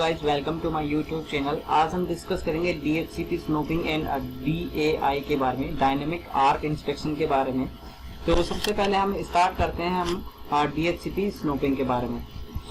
Guys, welcome to my YouTube channel. आज हम discuss करेंगे DHCP स्नूपिंग एंड DAI के बारे में, डायनेमिक आर्क इंस्पेक्शन के बारे में। तो सबसे पहले हम स्टार्ट करते हैं हम DHCP स्नूपिंग के बारे में।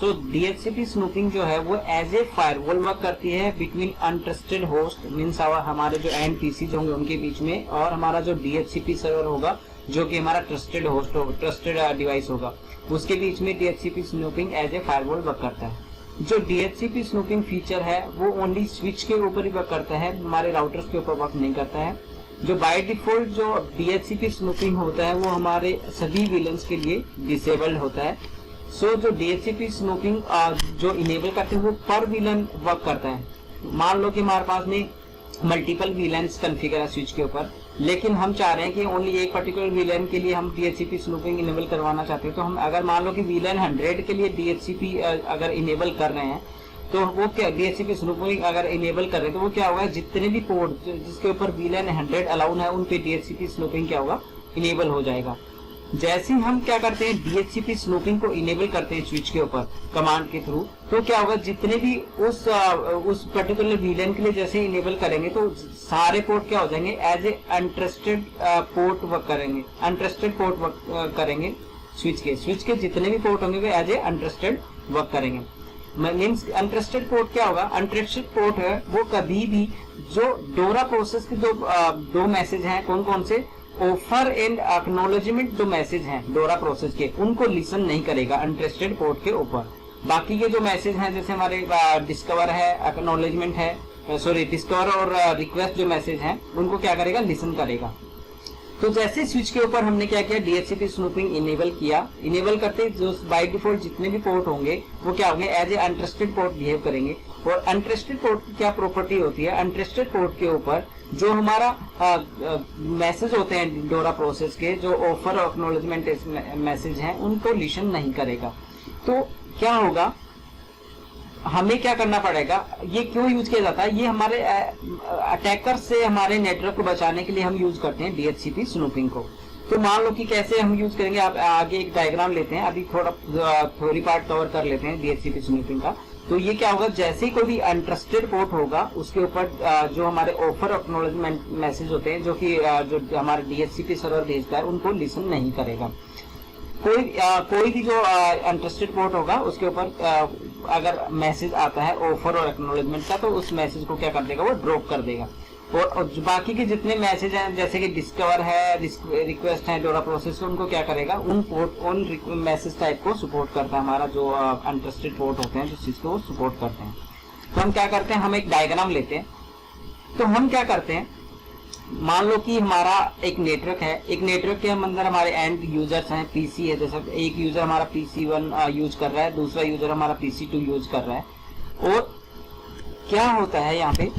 सो DHCP स्नूपिंग जो है वो एज ए फायरवॉल वर्क करती है बिटवीन अनट्रस्टेड होस्ट, मीन्स हमारे जो एंड पीसी जो होंगे उनके बीच में, और हमारा जो DHCP सर्वर होगा जो कि हमारा ट्रस्टेड होस्ट होगा, ट्रस्टेड डिवाइस होगा, उसके बीच में DHCP snooping as a firewall work करता है। जो DHCP स्नूपिंग फीचर है वो ओनली स्विच के ऊपर ही वर्क करता है, हमारे राउटर्स के ऊपर वर्क नहीं करता है। जो बाय डिफॉल्ट जो DHCP स्नूपिंग होता है वो हमारे सभी विलन्स के लिए डिसेबल्ड होता है। सो जो DHCP स्नूपिंग जो इनेबल करते हैं वो पर विलन वर्क करता है। मान लो कि हमारे पास में मल्टीपल विलन्स कॉन्फ़िगर है स्विच के ऊपर, लेकिन हम चाह रहे हैं कि ओनली एक पर्टिकुलर विलन के लिए हम DHCP स्नूपिंग इनेबल करवाना चाहते हैं। तो हम अगर मान लो कि विलन 100 के लिए DHCP अगर इनेबल कर रहे हैं, तो वो क्या DHCP स्नूपिंग अगर इनेबल कर रहे हैं तो वो क्या होगा, जितने भी पोर्ट जिसके ऊपर विलन 100 अलाउड है उन पे DHCP स्नूपिंग क्या होगा, इनेबल हो जाएगा। जैसे हम क्या करते हैं DHCP स्नूपिंग को इनेबल करते हैं स्विच के ऊपर कमांड के थ्रू, तो क्या होगा, जितने भी उस पर्टिकुलर विलन के लिए जैसे इनेबल करेंगे तो सारे पोर्ट क्या हो जाएंगे, as a untrusted port work करेंगे, अनट्रस्टेड पोर्ट वर्क करेंगे। स्विच के जितने भी पोर्ट होंगे वे एज ए अनट्रस्टेड वर्क करेंगे। मीन्स अनट्रस्टेड पोर्ट क्या होगा, अनट्रस्टेड पोर्ट है वो कभी भी जो डोरा प्रोसेस के दो मैसेज हैं, कौन कौन से, ऑफर एंड एक्नॉलेजमेंट जो मैसेज हैं डोरा प्रोसेस के, उनको लिसन नहीं करेगा अनट्रस्टेड पोर्ट के ऊपर। बाकी के जो मैसेज हैं जैसे हमारे डिस्कवर है, एक्नॉलेजमेंट है, डिस्कवर और रिक्वेस्ट जो मैसेज हैं उनको क्या करेगा, लिसन करेगा। तो जैसे स्विच के ऊपर हमने क्या किया, DHCP स्नूपिंग इनेबल किया। इनेबल करते जो बाय डिफॉल्ट जितने भी पोर्ट होंगे वो क्या होंगे, as a untrusted port behave करेंगे। और अनट्रस्टेड पोर्ट की क्या प्रॉपर्टी होती है, अनट्रस्टेड पोर्ट के ऊपर जो हमारा मैसेज होते हैं डोरा प्रोसेस के, जो ऑफर और एक्नॉलेजमेंट मैसेज हैं, उनको लिसन नहीं करेगा। तो क्या होगा, हमें क्या करना पड़ेगा, ये क्यों यूज किया जाता है, ये हमारे अटैकर से हमारे नेटवर्क को बचाने के लिए हम यूज करते हैं DHCP स्नूपिंग को। तो मान लो कि कैसे हम यूज करेंगे, आप आगे एक डायग्राम लेते हैं, अभी थोड़ा थ्योरी पार्ट कवर कर लेते हैं DHCP स्नूपिंग का। तो ये क्या होगा, जैसे ही कोई भी अनट्रस्टेड पोर्ट होगा उसके ऊपर जो हमारे ऑफर एक्नॉलेजमेंट मैसेज होते हैं जो कि जो हमारे DHCP सर्वर भेजता है उनको लिसन नहीं करेगा। कोई भी जो अनट्रस्टेड पोर्ट होगा उसके ऊपर अगर मैसेज आता है ऑफर और एक्नॉलेजमेंट का, तो उस मैसेज को क्या कर देगा, वो ड्रॉप कर देगा। और बाकी के जितने मैसेज हैं जैसे कि डिस्कवर है, रिक्वेस्ट है डोरा प्रोसेस को, उनको क्या करेगा, उन मैसेज टाइप को सपोर्ट करता है हमारा जो अनट्रस्टेड पोर्ट होते हैं, जिस चीज को वो सपोर्ट करते हैं। तो हम क्या करते हैं, हम एक डायग्राम लेते हैं। तो हम क्या करते हैं, मान लो कि हमारा एक नेटवर्क है, एक नेटवर्क के अंदर हमारे एंड यूजर्स हैं, पीसी है, जैसे एक यूजर हमारा PC1 यूज कर रहा है, दूसरा यूजर हमारा PC2 यूज कर रहा है। और क्या होता है यहाँ पे,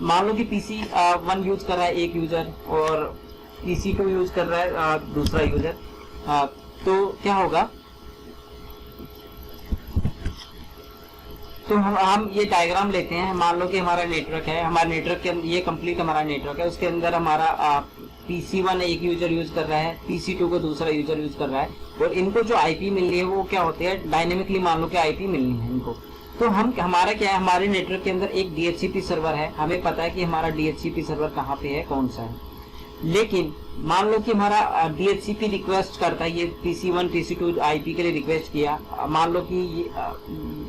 मान लो कि PC1 यूज कर रहा है एक यूजर और PC2 यूज कर रहा है दूसरा यूजर। तो क्या होगा, तो हम ये डायग्राम लेते हैं। मान लो कि हमारा नेटवर्क है, हमारे नेटवर्क के ये कंप्लीट हमारा नेटवर्क है, उसके अंदर हमारा PC1 एक यूजर यूज कर रहा है, PC2 को दूसरा यूजर यूज कर रहा है, और इनको जो IP मिलनी है वो क्या होती है, डायनेमिकली मान लो कि IP मिलनी है इनको। तो हमारा क्या है, हमारे नेटवर्क के अंदर एक DHCP सर्वर है, हमें पता है कि हमारा DHCP सर्वर कहाँ पे है, कौन सा है। लेकिन मान लो कि हमारा DHCP रिक्वेस्ट करता है, ये PC1 PC2 IP के लिए रिक्वेस्ट किया, मान लो कि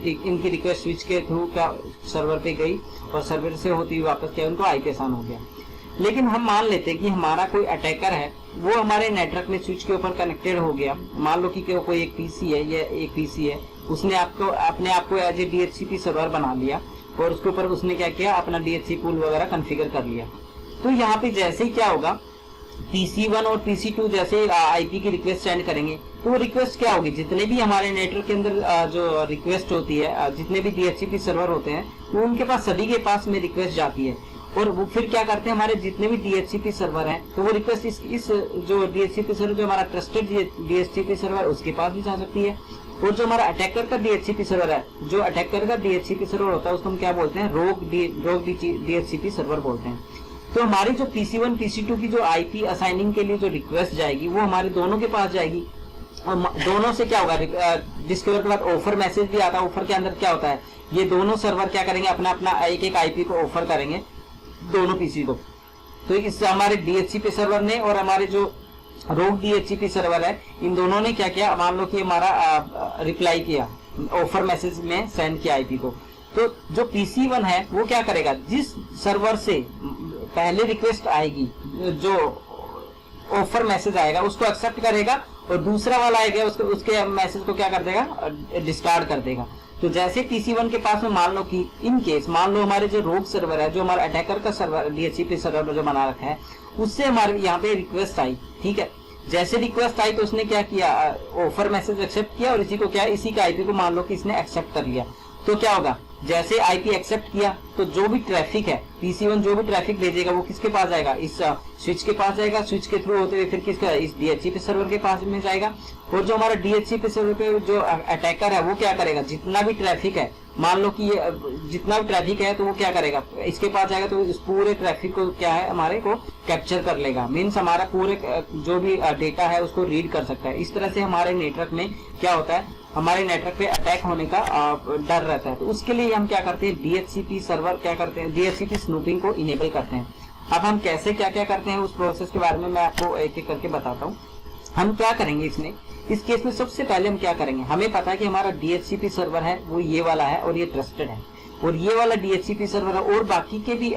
इनकी रिक्वेस्ट स्विच के थ्रू क्या सर्वर पे गई और सर्वर से होती हुई वापस क्या उनको IP आसान हो गया। लेकिन हम मान लेते हैं कि हमारा कोई अटैकर है, वो हमारे नेटवर्क में स्विच के ऊपर कनेक्टेड हो गया। मान लो कि कोई एक PC है या एक PC है, उसने अपने आप को एज ए DHCP सर्वर बना लिया और उसके ऊपर उसने क्या किया, अपना DHCP पूल वगैरह कॉन्फ़िगर कर लिया। तो यहाँ पे जैसे ही क्या होगा, PC1 और PC2 जैसे IP की रिक्वेस्ट सेंड करेंगे, तो वो रिक्वेस्ट क्या होगी, जितने भी हमारे नेटवर्क के अंदर जो रिक्वेस्ट होती है, जितने भी DHCP सर्वर होते हैं, वो उनके पास सभी के पास में रिक्वेस्ट जाती है। और वो फिर क्या करते हैं, हमारे जितने भी DHCP सर्वर हैं, तो वो रिक्वेस्ट इस जो DHCP सर्वर जो हमारा ट्रस्टेड DHCP सर्वर उसके पास भी जा सकती है। और जो हमारा अटैकर का DHCP सर्वर है, जो अटैकर का DHCP सर्वर होता है उसको हम क्या बोलते हैं, रोग DHCP सर्वर बोलते हैं। तो हमारी जो PC1 PC2 की जो IP असाइनिंग के लिए जो रिक्वेस्ट जाएगी वो हमारे दोनों के पास जाएगी। और दोनों से क्या होगा, डिस्कवर के बाद ऑफर मैसेज भी आता है। ऑफर के अंदर क्या होता है, ये दोनों सर्वर क्या करेंगे, अपना अपना एक एक आईपी को ऑफर करेंगे दोनों पीसी को। तो इस हमारे डीएचसीपी सर्वर ने और हमारे जो रोग डीएचसीपी सर्वर है, इन दोनों ने क्या किया, मान लो कि हमारा रिप्लाई किया, ऑफर मैसेज में सेंड किया आईपी को। तो जो PC1 है वो क्या करेगा, जिस सर्वर से पहले रिक्वेस्ट आएगी, जो ऑफर मैसेज आएगा उसको एक्सेप्ट करेगा, और दूसरा वाला आएगा उसके मैसेज को क्या कर देगा, डिस्कार्ड कर देगा। तो जैसे PC1 के पास में मान लो कि इन केस मान लो हमारे जो रोग सर्वर है, जो हमारा अटैकर का सर्वर डीएचसीपी सर्वर जो बना रखा है, उससे हमारे यहाँ पे रिक्वेस्ट आई, ठीक है। जैसे रिक्वेस्ट आई तो उसने क्या किया, ऑफर मैसेज एक्सेप्ट किया, और इसी को क्या, इसी का आईपी को मान लो कि इसने एक्सेप्ट कर लिया। तो क्या होगा, जैसे आईपी एक्सेप्ट किया तो जो भी ट्रैफिक है, PC1 जो भी ट्रैफिक भेजेगा वो किसके पास जाएगा, इस स्विच के पास जाएगा, स्विच के थ्रू होते हुए फिर किसका, इस डीएचसीपी सर्वर के पास में जाएगा। और जो हमारा डीएचसीपी सर्वर पे जो अटैकर है वो क्या करेगा, जितना भी ट्रैफिक है, मान लो कि ये जितना भी ट्रैफिक है तो वो क्या करेगा, इसके पास जाएगा, तो इस पूरे ट्रैफिक को क्या है, हमारे को कैप्चर कर लेगा। मीन्स हमारा पूरे जो भी डेटा है उसको रीड कर सकता है। इस तरह से हमारे नेटवर्क में क्या होता है, हमारे नेटवर्क पे अटैक होने का डर रहता है। तो उसके लिए हम क्या करते हैं, डीएचसीपी सर्वर क्या करते हैं, डीएचसीपी स्नूपिंग को इनेबल करते हैं। अब हम कैसे क्या क्या करते हैं उस प्रोसेस के बारे में मैं आपको एक एक करके बताता हूँ। हम क्या करेंगे इस केस में सबसे पहले हम क्या करेंगे, हमें पता है कि हमारा डीएचसीपी सर्वर है वो ये वाला है और ये ट्रस्टेड है, और ये वाला डीएचसीपी सर्वर है, और बाकी के भी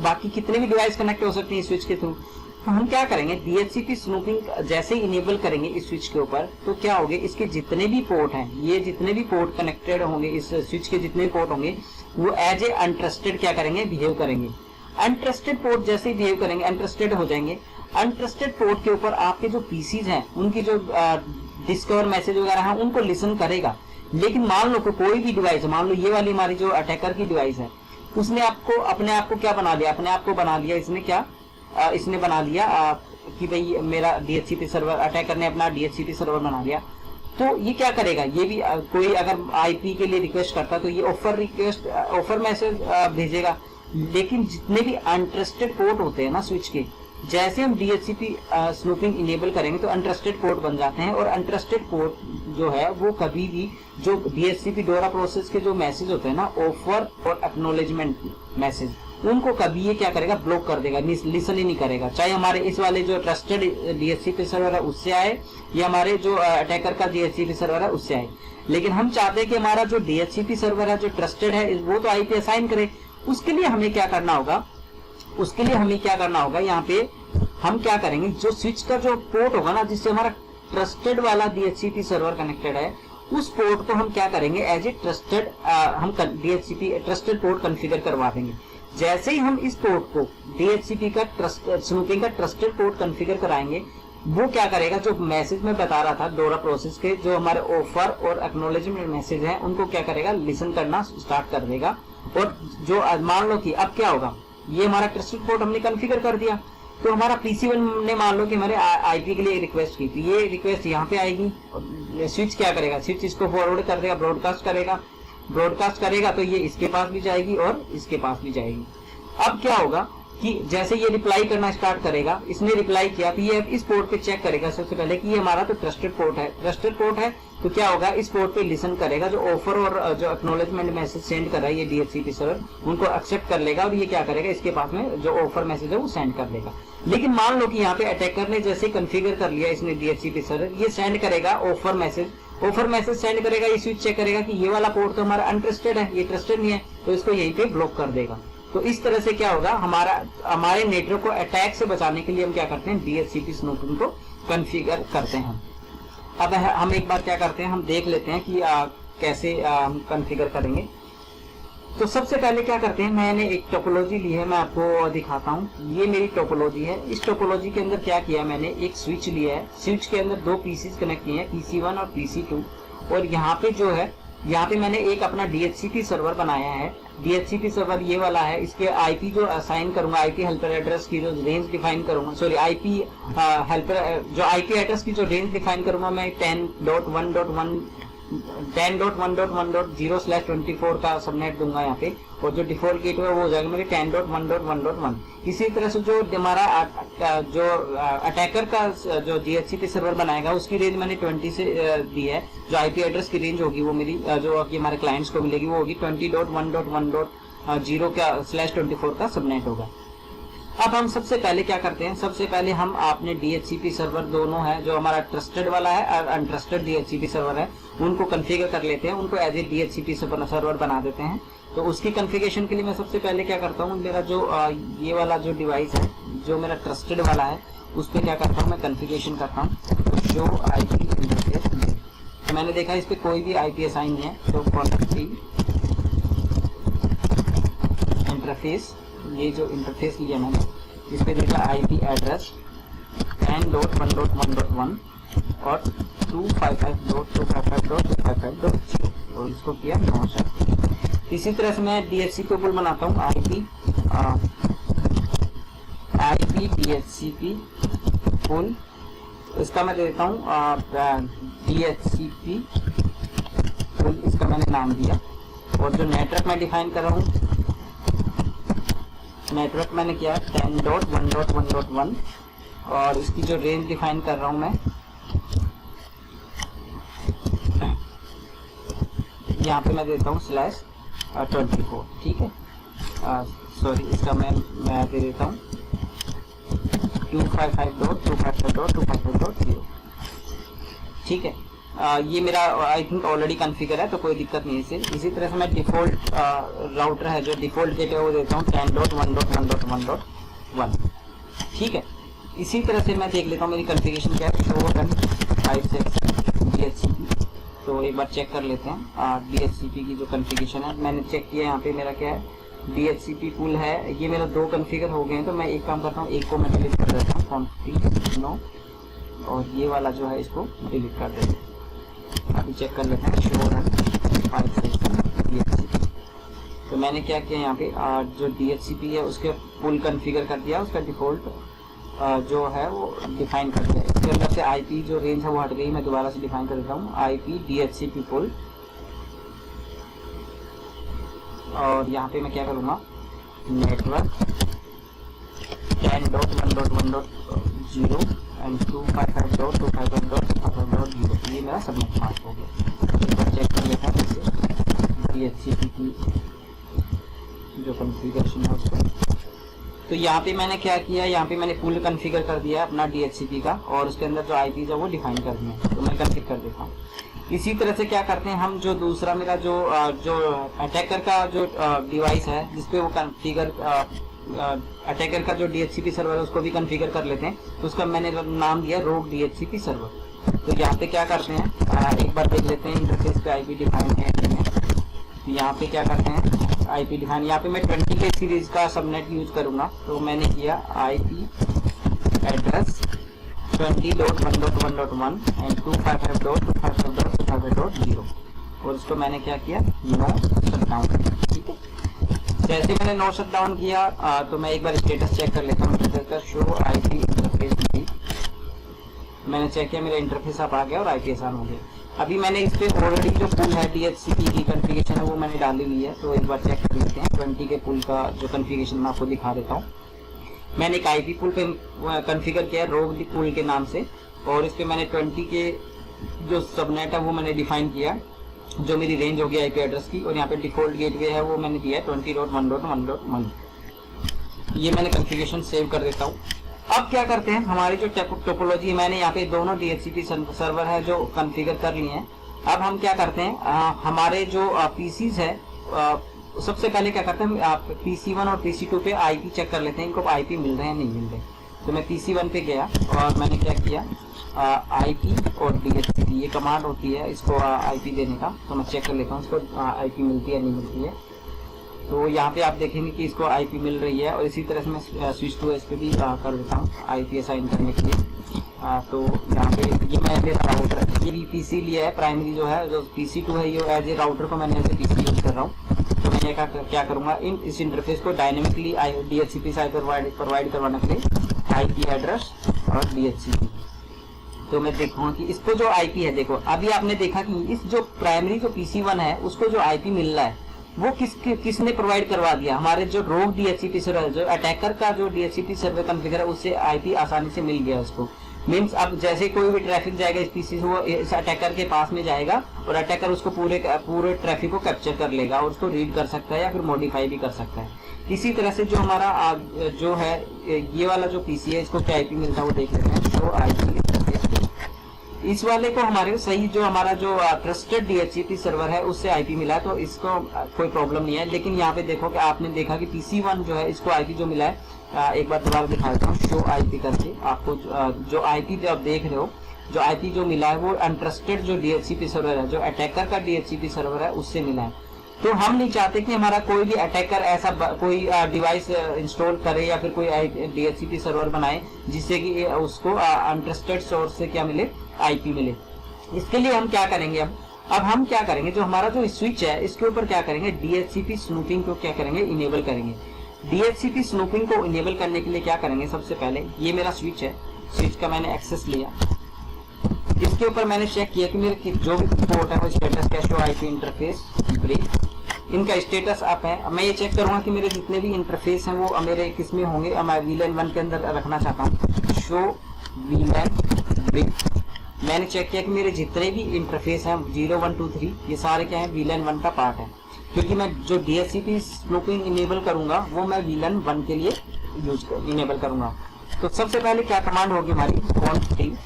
बाकी कितने भी डिवाइस कनेक्ट हो सकते हैं स्विच के थ्रू। तो हम क्या करेंगे, डीएचसीपी स्नूपिंग जैसे ही इनेबल करेंगे इस स्विच के ऊपर, तो क्या होंगे, इसके जितने भी पोर्ट हैं, ये जितने भी पोर्ट कनेक्टेड होंगे, इस स्विच के जितने भी पोर्ट होंगे, वो एज ए अनट्रस्टेड क्या करेंगे, बिहेव करेंगे। अनट्रस्टेड पोर्ट जैसे ही बिहेव करेंगे अनट्रस्टेड हो जाएंगे। अनट्रस्टेड पोर्ट के ऊपर आपके जो पीसीज हैं उनकी जो डिस्कवर मैसेज वगैरह है उनको लिसन करेगा। लेकिन मान लो कोई भी डिवाइस, मान लो ये वाली हमारी जो अटैकर की डिवाइस है, उसने आपको अपने आप को क्या बना लिया, अपने आप को बना लिया, इसने क्या इसने बना लिया कि भाई मेरा डीएचसीपी सर्वर, अटैकर ने अपना डीएचसीपी सर्वर बना लिया। तो ये क्या करेगा, ये भी कोई अगर आईपी के लिए रिक्वेस्ट करता तो ये ऑफर मैसेज भेजेगा। लेकिन जितने भी अनट्रस्टेड पोर्ट होते हैं ना स्विच के, जैसे हम डीएचसीपी स्नूपिंग इनेबल करेंगे तो अनट्रस्टेड पोर्ट बन जाते हैं। और अनट्रस्टेड पोर्ट जो है वो कभी भी जो डीएचसीपी डोरा प्रोसेस के जो मैसेज होते हैं ना, ऑफर और एक्नॉलेजमेंट मैसेज, उनको कभी ये क्या करेगा, ब्लॉक कर देगा, लिसन ही नहीं करेगा। चाहे हमारे इस वाले जो ट्रस्टेड डीएचसीपी सर्वर है उससे आए, या हमारे जो अटैकर का डीएचसीपी सर्वर है उससे आए। लेकिन हम चाहते हैं कि हमारा जो डीएचसीपी सर्वर है जो ट्रस्टेड है वो तो आईपी असाइन करे। उसके लिए हमें क्या करना होगा, यहाँ पे हम क्या करेंगे, जो स्विच का जो पोर्ट होगा ना, जिससे हमारा ट्रस्टेड वाला डीएचसीपी सर्वर कनेक्टेड है, उस पोर्ट को हम क्या करेंगे, एज ए ट्रस्टेड हम डीएचसीपी ट्रस्टेड पोर्ट कॉन्फ़िगर करवा देंगे। जैसे ही हम इस पोर्ट को डीएचसीपी का स्नूपिंग का ट्रस्टेड पोर्ट कॉन्फ़िगर कराएंगे, वो क्या करेगा, जो मैसेज में बता रहा था डोरा प्रोसेस के, जो हमारे ऑफर और एक्नॉलेजमेंट मैसेज हैं, उनको क्या करेगा, लिसन करना स्टार्ट कर देगा। और जो मान लो कि अब क्या होगा, ये हमारा ट्रस्टेड पोर्ट हमने कॉन्फ़िगर कर दिया, तो हमारा PC1 ने मान लो कि हमारे आईपी के लिए रिक्वेस्ट की, तो ये रिक्वेस्ट यहाँ पे आएगी। स्विच क्या करेगा, स्विच इसको फॉरवर्ड कर देगा, ब्रॉडकास्ट करेगा, तो ये इसके पास भी जाएगी और इसके पास भी जाएगी। अब क्या होगा कि जैसे ये रिप्लाई करना स्टार्ट करेगा, इसने रिप्लाई किया, तो ये इस पोर्ट पे चेक करेगा सबसे पहले कि ये हमारा तो ट्रस्टेड पोर्ट है, तो क्या होगा, इस पोर्ट पे लिसन करेगा, जो ऑफर और जो एक्नॉलेजमेंट मैसेज सेंड कर रहा है ये डीएचसीपी सर्वर, उनको एक्सेप्ट कर लेगा, और ये क्या करेगा, इसके पास में जो ऑफर मैसेज है वो सेंड कर देगा। लेकिन मान लो कि यहाँ पे अटैकर ने जैसे कॉन्फ़िगर कर लिया इसने डीएचसीपी सर्वर, ये सेंड करेगा ऑफर मैसेज सेंड करेगा, ये स्विच चेक करेगा कि ये वाला पोर्ट तो हमारा अनट्रस्टेड है, ये ट्रस्टेड नहीं है, तो इसको यहीं पे ब्लॉक कर देगा। तो इस तरह से क्या होगा, हमारे नेटवर्क को अटैक से बचाने के लिए हम क्या करते हैं, डीएचसीपी स्नूपिंग को कॉन्फ़िगर करते हैं। अब हम एक बार क्या करते हैं, हम देख लेते हैं कि कैसे हम कॉन्फ़िगर करेंगे। तो सबसे पहले क्या करते हैं, मैंने एक टोपोलॉजी ली है, मैं आपको दिखाता हूँ। ये मेरी टोपोलॉजी है। इस टोपोलॉजी के अंदर क्या किया मैंने, एक स्विच लिया है, स्विच के अंदर दो पीसीज कनेक्ट किए हैं, PC1 और PC2, और यहाँ पे जो है, यहाँ पे मैंने एक अपना डीएचसीपी सर्वर बनाया है। डीएचसीपी सर्वर ये वाला है, इसके आईपी जो असाइन करूंगा, आईपी हेल्पर एड्रेस की जो रेंज डिफाइन करूंगा, सॉरी आईपी हेल्पर जो आईपी एड्रेस की जो रेंज डिफाइन करूंगा मैं 10.1.1 10.1.1.0/24 का सबनेट दूंगा यहाँ पे, और जो डिफॉल्ट गेटवे है वो हो जाएगा मेरे 10.1.1.1। इसी तरह से जो हमारा जो अटैकर का जो DHCP सर्वर बनाएगा उसकी रेंज मैंने 20 से दी है। जो आईपी एड्रेस की रेंज होगी वो मेरी जो कि हमारे क्लाइंट्स को मिलेगी वो होगी 20.1.1.0/24 का सबनेट होगा। अब हम सबसे पहले क्या करते हैं, सबसे पहले हम अपने DHCP सर्वर दोनों है, जो हमारा ट्रस्टेड वाला है और अनट्रस्टेड DHCP सर्वर है, उनको कॉन्फ़िगर कर लेते हैं, उनको एज ए DHCP सर्वर बना देते हैं। तो उसकी कॉन्फ़िगरेशन के लिए मैं सबसे पहले क्या करता हूँ, मेरा जो ये वाला जो डिवाइस है जो मेरा ट्रस्टेड वाला है उस पर क्या करता हूँ मैं कॉन्फ़िगरेशन करता हूँ शो IP इंटरफेस। तो मैंने देखा इस पर कोई भी IP असाइन नहीं है, तो कॉन्फ़िग इंटरफेस, ये जो इंटरफेस लिया मैंने इस पे देखा IP एड्रेस 10.1.1.1 और 255.255.255.0 और इसको किया 900। इसी तरह से मैं DHCP पुल बनाता हूँ IP DHCP पुल, इसका मैं दे देता हूँ DHCP पुल, इसका मैंने नाम दिया। और जो नेटवर्क मैं डिफाइन कर रहा हूँ, नेटवर्क मैंने किया 10.1.1.1 और इसकी जो रेंज डिफाइन कर रहा हूं मैं यहाँ पे मैं देता हूँ /24। ठीक है, सॉरी इसका मैं दे देता हूँ 255.255.255.0। ठीक है, ये मेरा आई थिंक ऑलरेडी कॉन्फ़िगर है तो कोई दिक्कत नहीं है इसे। इसी तरह से मैं डिफॉल्ट राउटर है जो डिफॉल्ट गेट है वो देता हूँ 10.1.1.1। ठीक है, इसी तरह से मैं देख लेता हूँ मेरी कॉन्फ़िगरेशन क्या है, शो रन 5 DHCP। तो एक बार चेक कर लेते हैं DHCP की जो कॉन्फ़िगरेशन है। मैंने चेक किया यहाँ पे मेरा क्या है, DHCP पुल है, ये मेरा 2 कॉन्फ़िगर हो गए हैं। तो मैं एक काम करता हूँ, एक को मैं डिलीट कर देता हूँ कॉन्फ़िग नो, और ये वाला जो है इसको डिलीट कर देते हैं। अभी चेक कर लेते हैं शो रन 5 DHCP। तो मैंने क्या किया यहाँ पे जो DHCP है उसके पुल कॉन्फ़िगर कर दिया, उसका डिफ़ॉल्ट जो है वो डिफाइन कर दिया। इसके अंदर से IP जो रेंज है वो हट गई, मैं दोबारा से डिफाइन कर देता हूँ IP DHCP पुल। और यहाँ पे मैं क्या करूँगा, नेटवर्क 10.1.1.0 एंड 255.255.255.0, ये मेरा सबनेट मास्क हो गया। एक बार चेक कर लेता हूँ इससे DHCP की जो कॉन्फ़िगरेशन है उसको। तो यहाँ पे मैंने क्या किया, यहाँ पे मैंने पुल कॉन्फ़िगर कर दिया अपना DHCP का, और उसके अंदर जो IP है वो डिफाइन कर दिया। तो मैं कॉन्फ़िगर कर देता हूँ। इसी तरह से क्या करते हैं हम, जो दूसरा मेरा जो अटैकर का जो डिवाइस है जिसपे वो कॉन्फ़िगर अटैकर का जो DHCP सर्वर है उसको भी कॉन्फ़िगर कर लेते हैं। तो उसका मैंने नाम दिया रोग DHCP सर्वर। तो यहाँ पे क्या करते हैं, एक बार देख लेते हैं इंटरफेस पे IP डिफाइन है। तो यहाँ पे क्या करते हैं IP डिफाइन, यहाँ पे मैं 20 के सीरीज का सबनेट यूज करूंगा। तो मैंने किया IP एड्रेस 20.1.1.1 एंड 255.255.255.0 और इसको मैंने क्या किया, नो शटडाउन। ठीक है, जैसे मैंने नो शटडाउन किया तो मैं एक बार स्टेटस चेक कर लेता हूँ शो IP इंटरफेस भी। मैंने चेक किया मेरा इंटरफेस अब आ गया और IP आसान हो गया। अभी मैंने इस पे ऑलरेडी जो पुल है DHCP की कॉन्फ़िगरेशन है वो मैंने डाली हुई है। तो एक बार चेक कर लेते हैं 20 के पुल का जो कॉन्फ़िगरेशन मैं आपको दिखा देता हूँ। मैंने एक IP पुल पे कॉन्फ़िगर किया है रोग पुल के नाम से, और इस पे मैंने 20 के जो सबनेट है वो मैंने डिफाइन किया, जो मेरी रेंज होगी IP एड्रेस की, और यहाँ पे डिफॉल्ट गेटवे है वो मैंने दिया है 20.1.1.1। ये मैंने कॉन्फ़िगरेशन सेव कर देता हूँ। अब क्या करते हैं, हमारी जो टोपोलॉजी, मैंने यहाँ पे दोनों DHCP सर्वर है जो कॉन्फ़िगर कर लिए हैं। अब हम क्या करते हैं, हमारे जो PCs है सबसे पहले क्या करते हैं, PC1 और PC2 पे IP चेक कर लेते हैं, इनको IP मिल रहे हैं नहीं मिल रहे। तो मैं PC1 पे गया और मैंने क्या किया, IP और DHCP ये कमांड होती है इसको IP देने का। तो मैं चेक कर लेता हूँ इसको IP मिलती है नहीं मिलती है। तो यहाँ पे आप देखेंगे कि इसको IP मिल रही है, और इसी तरह से मैं स्विच टू एस पे भी कर देता हूँ IP असाइन करने के लिए। तो यहाँ पे ये मैंने राउटर ये भी PC लिया है, प्राइमरी जो है जो PC2 है ये एज ए राउटर को मैंने एज ए PC यूज कर रहा हूँ। तो मैं क्या करूँगा, इस इंटरफेस को डायनेमिकली DHCP साइट प्रोवाइड करवाने के लिए IP एड्रेस और DHCP। तो मैं देखूंगा कि इसको जो आईपी है, देखो अभी आपने देखा कि इस जो प्राइमरी जो PC1 है उसको जो आईपी मिल रहा है वो किसने प्रोवाइड करवा दिया, हमारे जो रोग DHCP सर्वर, जो अटैकर का जो DHCP सर्वर कॉन्फ़िगर है उससे आईपी आसानी से मिल गया उसको। मीन्स अब जैसे कोई भी ट्रैफिक जाएगा इस पीसी से, वो इस अटैकर के पास में जाएगा और अटैकर उसको पूरे ट्रैफिक को कैप्चर कर लेगा और उसको रीड कर सकता है या फिर मॉडिफाई भी कर सकता है। इसी तरह से जो हमारा जो है ये वाला जो पीसी है इसको क्या आईपी मिलता है वो देख लेते हैं। शो आईपी, इस वाले को हमारे सही जो हमारा जो ट्रस्टेड DHCP सर्वर है उससे आईपी मिला है, तो इसको कोई प्रॉब्लम नहीं है। लेकिन यहाँ पे देखो कि आपने देखा कि PC1 जो है इसको आईपी जो मिला है, एक बार दोबारा दिखा देता हूँ शो आईपी करके आपको। जो आईपी जो आप देख रहे हो, जो आईपी जो मिला है वो अनट्रस्टेड जो DHCP सर्वर है, जो अटैकर का DHCP सर्वर है उससे मिला है। तो हम नहीं चाहते कि हमारा कोई भी अटैकर ऐसा कोई डिवाइस इंस्टॉल करे या फिर कोई DHCP सर्वर बनाए जिससे कि उसको अनट्रस्टेड सोर्स से क्या मिले, आईपी मिले। इसके लिए हम क्या करेंगे, अब हम क्या करेंगे, जो हमारा जो स्विच है इसके ऊपर क्या करेंगे, DHCP स्नूपिंग को क्या करेंगे, इनेबल करेंगे। DHCP स्नूपिंग को इनेबल करने के लिए क्या करेंगे, सबसे पहले ये मेरा स्विच है, स्विच का मैंने एक्सेस लिया, इसके ऊपर मैंने चेक किया कि मेरे जो भी पोर्ट है वो स्टेटस क्या, शो आईपी इंटरफेस ब्रेक, इनका स्टेटस अप है। मैं ये चेक करूंगा कि मेरे जितने भी इंटरफेस हैं वो मेरे किस में होंगे, मैं VLAN 1 के अंदर रखना चाहता हूँ। शो VLAN ब्रेक, मैंने चेक किया कि मेरे जितने भी इंटरफेस हैं 0 1 2 3 ये सारे क्या है, VLAN 1 का पार्ट है, क्योंकि मैं जो DHCP स्नूपिंग इनेबल करूंगा वो मैं VLAN 1 के लिए इनेबल करूंगा। तो सबसे पहले क्या कमांड होगी हमारी, conf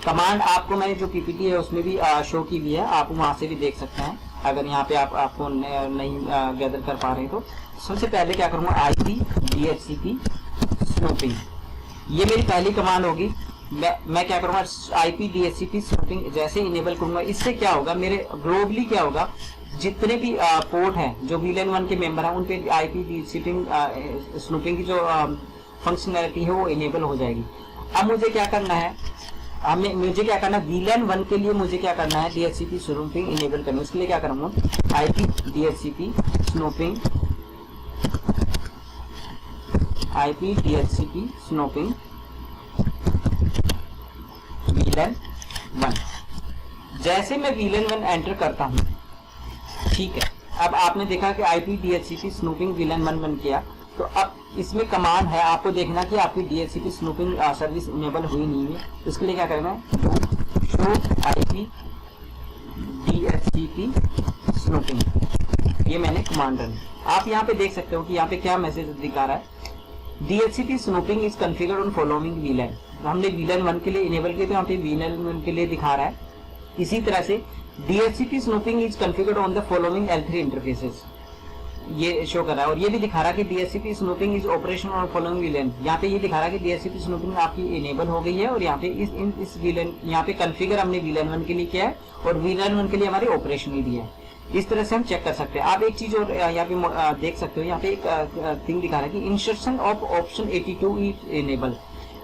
कमांड आपको मैंने जो PPT है उसमें भी शो की हुई है, आप वहां से भी देख सकते हैं अगर यहाँ पे आपको नहीं गैदर कर पा रहे तो। सबसे पहले क्या करूंगा, IP DHCP स्नूपिंग, ये मेरी पहली कमांड होगी। मैं क्या करूंगा, IP DHCP स्नूपिंग जैसे इनेबल करूंगा, इससे क्या होगा, मेरे ग्लोबली क्या होगा, जितने भी पोर्ट हैं जो VLAN 1 के मेंबर हैं उन पे IP DHCP स्नूपिंग की जो फंक्शनैलिटी है वो इनेबल हो जाएगी। अब मुझे क्या करना है, मुझे क्या करना है, VLAN 1 के लिए मुझे क्या करना है, DHCP स्नूपिंग इनेबल करना है। उसके लिए क्या करूंगा, IP DHCP snooping, IP DHCP snooping VLAN 1। जैसे मैं VLAN 1 एंटर करता हूं, ठीक है, अब आपने देखा कि IP DHCP स्नूपिंग VLAN 1 बन किया, तो अब इसमें कमांड है, आपको देखना कि आपकी DHCP स्नूपिंग सर्विस इनेबल हुई नहीं है। तो इसके लिए क्या करना है, शो IP DHCP स्नूपिंग, ये मैंने कमांड रन। आप यहाँ पे देख सकते हो कि यहाँ पे क्या मैसेज दिखा रहा है, DHCP snooping is configured on following VLAN। हमने VLAN 1 के लिए इनेबल किया तो यहाँ पे VLAN 1 के लिए दिखा रहा है। इसी तरह से DHCP snooping is configured on the following L3 interfaces, ये शो कर रहा है। और ये भी दिखा रहा है कि DHCP snooping is operation on following VLAN, यहाँ पे ये दिखा रहा है कि DHCP स्नूपिंग आपकी इनेबल हो गई है और यहाँ पे इस VLAN यहाँ पे कॉन्फ़िगर हमने VLAN 1 के लिए किया है और VLAN 1 के लिए हमारी ऑपरेशन ही दिया है। इस तरह से हम चेक कर सकते हैं। आप एक चीज और यहाँ पे देख सकते हो, यहाँ पे एक थिंग दिखा रहा है कि insertion of option 82 is enable.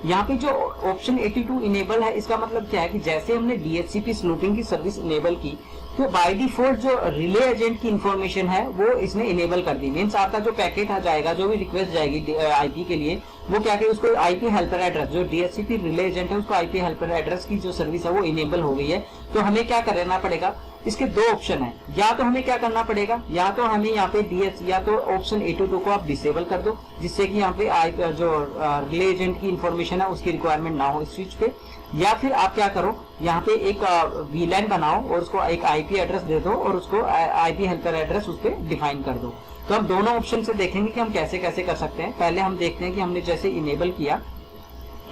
यहाँ पे जो ऑप्शन 82 इनेबल है, इसका मतलब क्या है कि जैसे हमने DHCP स्नूपिंग की सर्विस इनेबल की तो बाय डिफॉल्ट जो रिले एजेंट की इंफॉर्मेशन है वो इसने इनेबल कर दी। मीन्स आपका जो पैकेट आ जाएगा, जो भी रिक्वेस्ट जाएगी आईपी के लिए, वो क्या करें, उसको आईपी हेल्पर एड्रेस, जो DHCP रिले एजेंट है उसको आईपी हेल्पर एड्रेस की जो सर्विस है वो इनेबल हो गई है। तो हमें क्या करना पड़ेगा, इसके दो ऑप्शन है, या तो हमें क्या करना पड़ेगा, या तो हमें यहाँ पे या तो ऑप्शन 82 को आप डिसेबल कर दो जिससे कि यहाँ पे जो रिले एजेंट की इंफॉर्मेशन है उसकी रिक्वायरमेंट ना हो इस स्विच पे, या फिर आप क्या करो, यहाँ पे एक VLAN बनाओ और उसको एक आईपी एड्रेस दे दो और उसको आईपी हेल्पर एड्रेस उस पर डिफाइन कर दो। तो हम दोनों ऑप्शन से देखेंगे कि हम कैसे कैसे कर सकते हैं। पहले हम देखते हैं कि हमने जैसे इनेबल किया,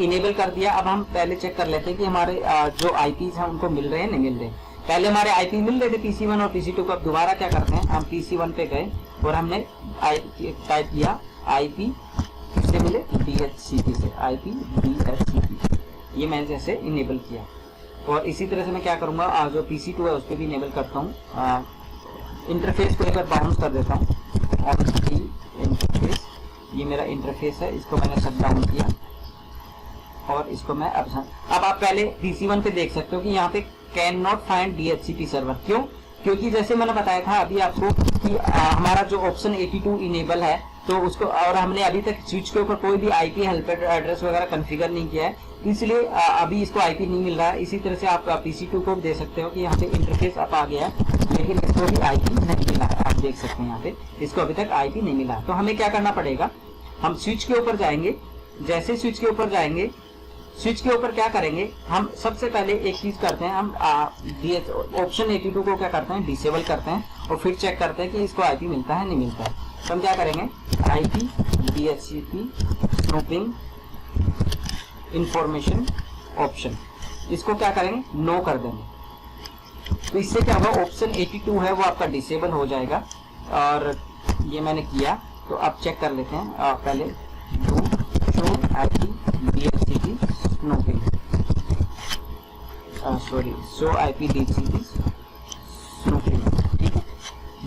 इनेबल कर दिया, अब हम पहले चेक कर लेते हैं कि हमारे जो आईपीज हैं उनको मिल रहे हैं नहीं मिल रहे। पहले हमारे आईपी मिल रहे थे PC1 और PC2 को। अब दोबारा क्या करते हैं, हम PC1 पे गए और हमने टाइप किया आईपी से मिले DHCP से, आईपी DHCP, ये मैंने जैसे इनेबल किया। और इसी तरह से मैं क्या करूंगा, जो PC2 है उस पर भी इनेबल करता हूँ। इंटरफेस को एक बार बाउंस कर देता हूँ, इंटरफेस, ये मेरा इंटरफेस है, इसको मैंने शट डाउन किया और इसको मैं अब आप पहले PC1 पे देख सकते हो कि यहाँ पे can not find DHCP server. क्यों? क्योंकि जैसे मैंने बताया था अभी आपको कि हमारा जो ऑप्शन 82 इनेबल है तो उसको, और हमने अभी तक स्विच के ऊपर कोई भी आईपी हेल्प एड्रेस वगैरह कॉन्फ़िगर नहीं किया है, इसलिए अभी इसको आईपी नहीं मिल रहा है। इसी तरह से आप PC2 को भी दे सकते हो कि यहाँ पे इंटरफेस अप आ गया है, लेकिन इसको भी आईपी नहीं मिला है। आप देख सकते हैं यहाँ पे इसको अभी तक आईपी नहीं मिला है। तो हमें क्या करना पड़ेगा, हम स्विच के ऊपर जाएंगे। जैसे स्विच के ऊपर जाएंगे, स्विच के ऊपर क्या करेंगे, हम सबसे पहले एक चीज करते हैं, हम ऑप्शन 82 को क्या करते हैं, डिसेबल करते हैं और फिर चेक करते हैं कि इसको आईपी मिलता है नहीं मिलता है। तो हम क्या करेंगे, IP DHCP snooping information option, इसको क्या करेंगे, नो कर देंगे। तो इससे क्या होगा, ऑप्शन 82 है वो आपका डिसेबल हो जाएगा। और ये मैंने किया, तो अब चेक कर लेते हैं। पहले show IP DHCP snooping, show IP DHCP snooping, ठीक है।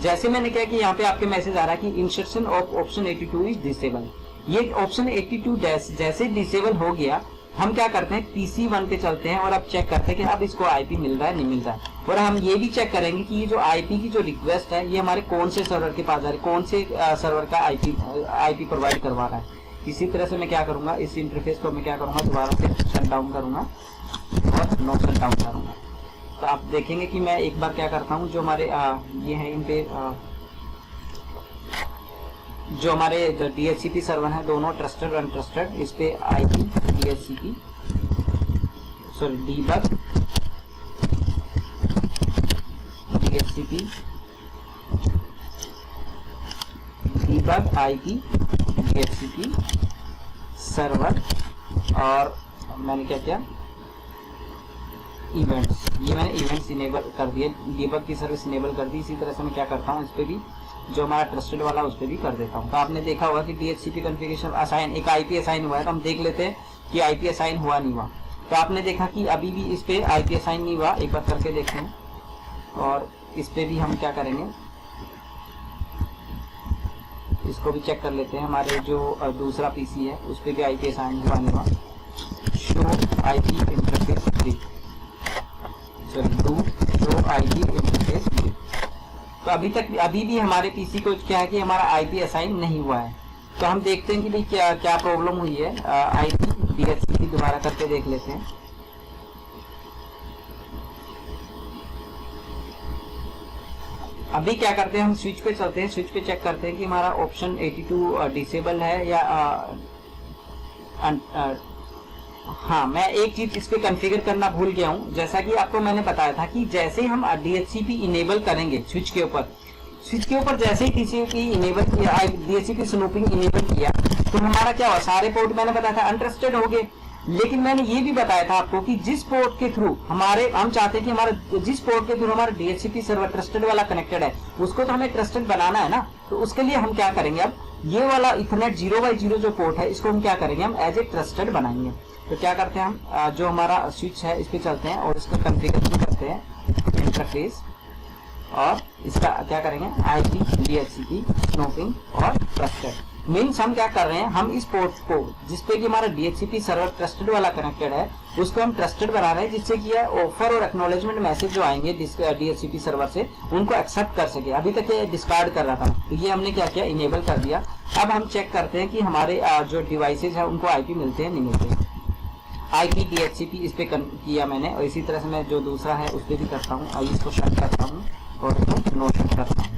जैसे मैंने क्या कि यहाँ पे आपके मैसेज आ रहा है कि insertion of option 82 is disable. ये ऑप्शन 82 जैसे डिसेबल हो गया, हम क्या करते हैं, PC1 पे चलते हैं और अब चेक करते हैं कि अब इसको आईपी मिल रहा है नहीं मिल रहा है। और हम ये भी चेक करेंगे कि ये जो आईपी की जो रिक्वेस्ट है ये हमारे कौन से सर्वर के पास आ रही है, कौन से सर्वर का आईपी प्रोवाइड करवा रहा है। इसी तरह से मैं क्या करूंगा, इस इंटरफेस को मैं क्या करूंगा, दोबारा से शट डाउन करूंगा और नो शट डाउन करूंगा। तो आप देखेंगे कि मैं एक बार क्या करता हूँ, जो हमारे ये है, इन पे जो हमारे DHCP सर्वर है दोनों ट्रस्टेड और अनट्रस्टेड, इस पे IP DHCP debug DHCP debug IP DHCP server, और मैंने क्या किया, इवेंट्स, ये मैंने इवेंट्स इनेबल कर दिए, डीबग की सर्विस इनेबल कर दी। इसी तरह से मैं क्या करता हूँ, इस पे भी जो हमारा ट्रस्टेड वाला उस पर भी कर देता हूँ। तो आपने देखा होगा कि DHCP कॉन्फ़िगरेशन असाइन, एक आईपी असाइन हुआ है, तो हम देख लेते हैं कि आईपी असाइन हुआ नहीं हुआ। तो आपने देखा कि अभी भी इस पे आईपी असाइन नहीं हुआ, एक बार करके देखते हैं। और इस पे भी हम क्या करेंगे, इसको भी चेक कर लेते हैं। हमारे जो दूसरा PC है उस पे भी आईपी असाइन हुआ नहीं हुआ। Show IP interface 3, show IP interface 3। तो अभी भी हमारे PC को क्या है कि हमारा आईपी असाइन नहीं हुआ है। तो हम देखते हैं कि भाई क्या प्रॉब्लम हुई है। आईपी DHCP दोबारा करके देख लेते हैं। अभी क्या करते हैं, हम स्विच पे चलते हैं, स्विच पे चेक करते हैं कि हमारा ऑप्शन 82 डिसेबल है या हाँ, मैं एक चीज इस पे कॉन्फ़िगर करना भूल गया हूँ। जैसा कि आपको मैंने बताया था कि जैसे हम DHCP इनेबल करेंगे स्विच के ऊपर जैसे ही TCP इनेबल किया, DHCP स्नूपिंग इनेबल किया, तो हमारा क्या हुआ, सारे पोर्ट मैंने बताया था अनट्रस्टेड हो गए। लेकिन मैंने ये भी बताया था आपको कि जिस पोर्ट के थ्रू हम चाहते हैं कि हमारा जिस पोर्ट के थ्रू हमारा DHCP सर्वर ट्रस्टेड वाला कनेक्टेड है, उसको तो हमें ट्रस्टेड बनाना है ना। तो उसके लिए हम क्या करेंगे, अब ये वाला इथरनेट 0x0 जो पोर्ट है, इसको हम क्या करेंगे, हम एज ए ट्रस्टेड बनाएंगे। तो क्या करते हैं, हम जो हमारा स्विच है इस पे चलते हैं और इसका कॉन्फ़िगरेशन करते हैं इंटरफेस, और इसका क्या करेंगे, आईपी DHCP स्नूपिंग और ट्रस्टेड। मीन्स हम क्या कर रहे हैं, हम इस पोर्ट को जिसपे कि हमारा DHCP सर्वर ट्रस्टेड वाला कनेक्टेड है, उसको हम ट्रस्टेड बना रहे हैं, जिससे कि ऑफर और एक्नॉलेजमेंट मैसेज जो आएंगे DHCP सर्वर से, उनको एक्सेप्ट कर सके। अभी तक ये डिस्कार्ड कर रहा था, तो ये हमने क्या किया, इनेबल कर दिया। अब हम चेक करते हैं कि हमारे जो डिवाइसेज है उनको आईपी मिलते हैं नहीं मिलते। आईपी DHCP इस पे किया मैंने, और इसी तरह से मैं जो दूसरा है उस पर भी करता हूँ। आई इसको शट करता हूँ और इसको नो शट करता हूँ।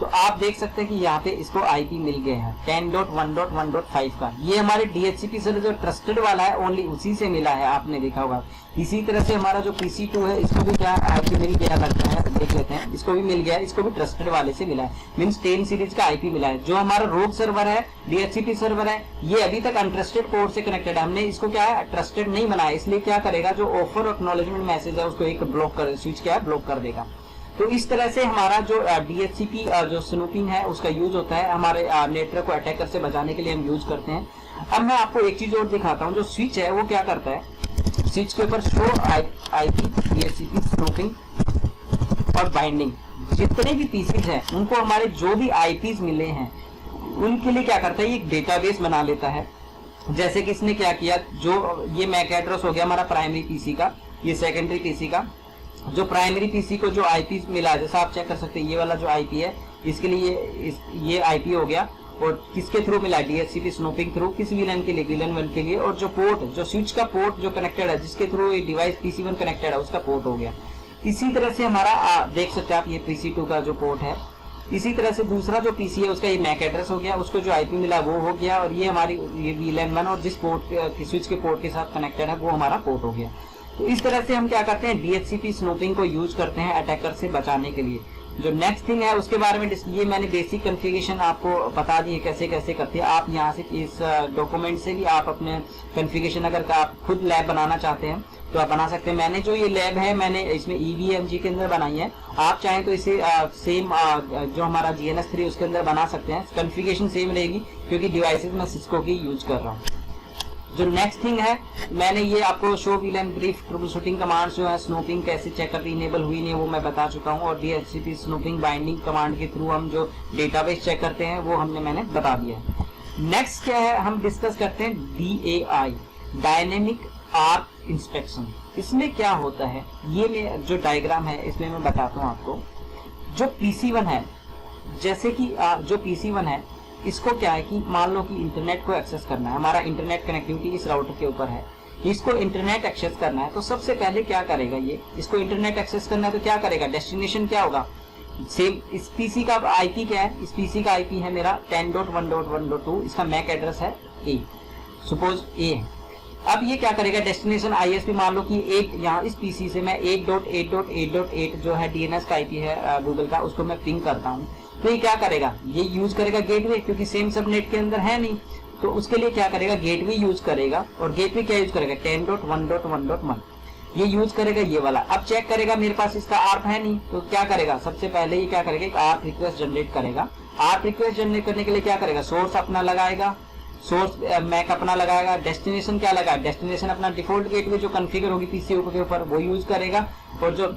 तो आप देख सकते हैं कि यहाँ पे इसको आईपी मिल गए हैं 10.1.1.5 का। ये हमारे DHCP से जो ट्रस्टेड वाला है ओनली उसी से मिला है, आपने देखा होगा। इसी तरह से हमारा जो PC2 है इसको भी क्या आईपी मिल गया लगता है, देख लेते हैं। इसको भी मिल गया, इसको भी ट्रस्टेड वाले से मिला है, मीन्स 10 सीरीज का आईपी मिला है। जो हमारा रोग सर्वर है, DHCP सर्वर है, ये अभी तक अनट्रस्टेड पोर्ट से कनेक्टेड है। हमने इसको क्या है, ट्रस्टेड नहीं बनाया, इसलिए क्या करेगा, जो ऑफर और एक्नॉलेजमेंट मैसेज है उसको एक ब्लॉक कर, स्विच क्या है, ब्लॉक कर देगा। तो इस तरह से हमारा जो DHCP जो स्नूपिंग है उसका यूज होता है, हमारे नेटवर्क को अटैकर से बचाने के लिए हम यूज करते हैं। अब मैं आपको एक चीज और दिखाता हूँ। जो स्विच है वो क्या करता है, स्विच के ऊपर शो आईपी DHCP स्नूपिंग और बाइंडिंग, जितने भी पीसीज हैं उनको हमारे जो भी आईपीज मिले हैं उनके लिए क्या करता है, एक डेटाबेस बना लेता है। जैसे कि इसने क्या किया, जो ये मैक एड्रेस हो गया हमारा प्राइमरी पीसी का, ये सेकेंडरी पीसी का। जो प्राइमरी पीसी को जो आईपी मिला है, जैसा आप चेक कर सकते हैं, ये वाला जो आईपी है इसके लिए ये आईपी हो गया, और किसके थ्रू मिला, DHCP स्नूपिंग थ्रू, किस VLAN के लिए, VLAN 1 के लिए, और जो पोर्ट, जो स्विच का पोर्ट जो कनेक्टेड है, जिसके थ्रू ये डिवाइस PC1 कनेक्टेड है, उसका पोर्ट हो गया। इसी तरह से हमारा देख सकते हैं आप, ये PC2 का जो पोर्ट है। इसी तरह से दूसरा जो PC है उसका ये मैक एड्रेस हो गया, उसको जो IP मिला वो हो गया, और ये हमारी ये VLAN 1 और जिस पोर्ट स्विच के पोर्ट के साथ कनेक्टेड है वो हमारा पोर्ट हो गया। तो इस तरह से हम क्या करते हैं, DHCP स्नूपिंग को यूज करते हैं अटैकर से बचाने के लिए। जो नेक्स्ट थिंग है उसके बारे में ये मैंने बेसिक कॉन्फ़िगरेशन आपको बता दी है कैसे कैसे करते हैं। आप यहाँ से इस डॉक्यूमेंट से भी आप अपने कॉन्फ़िगरेशन अगर आप खुद लैब बनाना चाहते हैं तो आप बना सकते हैं। मैंने जो ये लैब है मैंने इसमें EVMG के अंदर बनाई है, आप चाहें तो इसे सेम जो हमारा GNS3 उसके अंदर बना सकते हैं। कॉन्फ़िगरेशन सेम रहेगी क्योंकि डिवाइसेस में सिस्को की यूज कर रहा हूँ। जो नेक्स्ट थिंग है, मैंने ये आपको show VLAN brief trouble shooting commands जो है स्नूपिंग कैसे चेक करती इनेबल हुई नहीं वो मैं बता चुका हूँ, और DHCP स्नूपिंग बाइंडिंग कमांड के थ्रू हम जो डेटाबेस चेक करते हैं वो मैंने बता दिया है। नेक्स्ट क्या है, हम डिस्कस करते हैं DAI, डायनेमिक आर्क इंस्पेक्शन। इसमें क्या होता है, ये मैं जो डायग्राम है इसमें मैं बताता हूँ आपको। जो PC1 है, जैसे कि जो PC1 है इसको क्या है कि मान लो कि इंटरनेट को एक्सेस करना है, हमारा इंटरनेट कनेक्टिविटी इस राउटर के ऊपर है, इसको इंटरनेट एक्सेस करना है, तो सबसे पहले क्या करेगा, ये इसको इंटरनेट एक्सेस करना है तो क्या करेगा, डेस्टिनेशन क्या होगा, सेम इस पीसी का आईपी क्या है, इस पीसी का आईपी है मेरा 10.1.1.2, इसका मैक एड्रेस है ए, सपोज ए है। अब ये क्या करेगा, डेस्टिनेशन आईएसपी मान लो कि एक यहाँ इस पीसी से मैं 8.8.8.8 जो है डीएनएस का आईपी है गूगल का, उसको मैं पिंग करता हूँ, तो ये क्या करेगा, ये यूज करेगा गेटवे, क्योंकि सेम सबनेट के अंदर है नहीं, तो उसके लिए क्या करेगा, गेटवे यूज करेगा। और गेटवे क्या यूज करेगा, 10.1.1.1 ये यूज करेगा ये वाला। अब चेक करेगा मेरे पास इसका आर्प है नहीं, तो क्या करेगा, सबसे पहले ये क्या करेगा, एक आर्प रिक्वेस्ट जनरेट करेगा। आर्प रिक्वेस्ट जनरेट करने के लिए क्या करेगा, सोर्स अपना लगाएगा, सोर्स मैक अपना लगाएगा, डेस्टिनेशन क्या लगाएगा, डेस्टिनेशन अपना डिफॉल्ट गेटवे जो कॉन्फ़िगर होगी पीसी के ऊपर वो यूज करेगा, और जो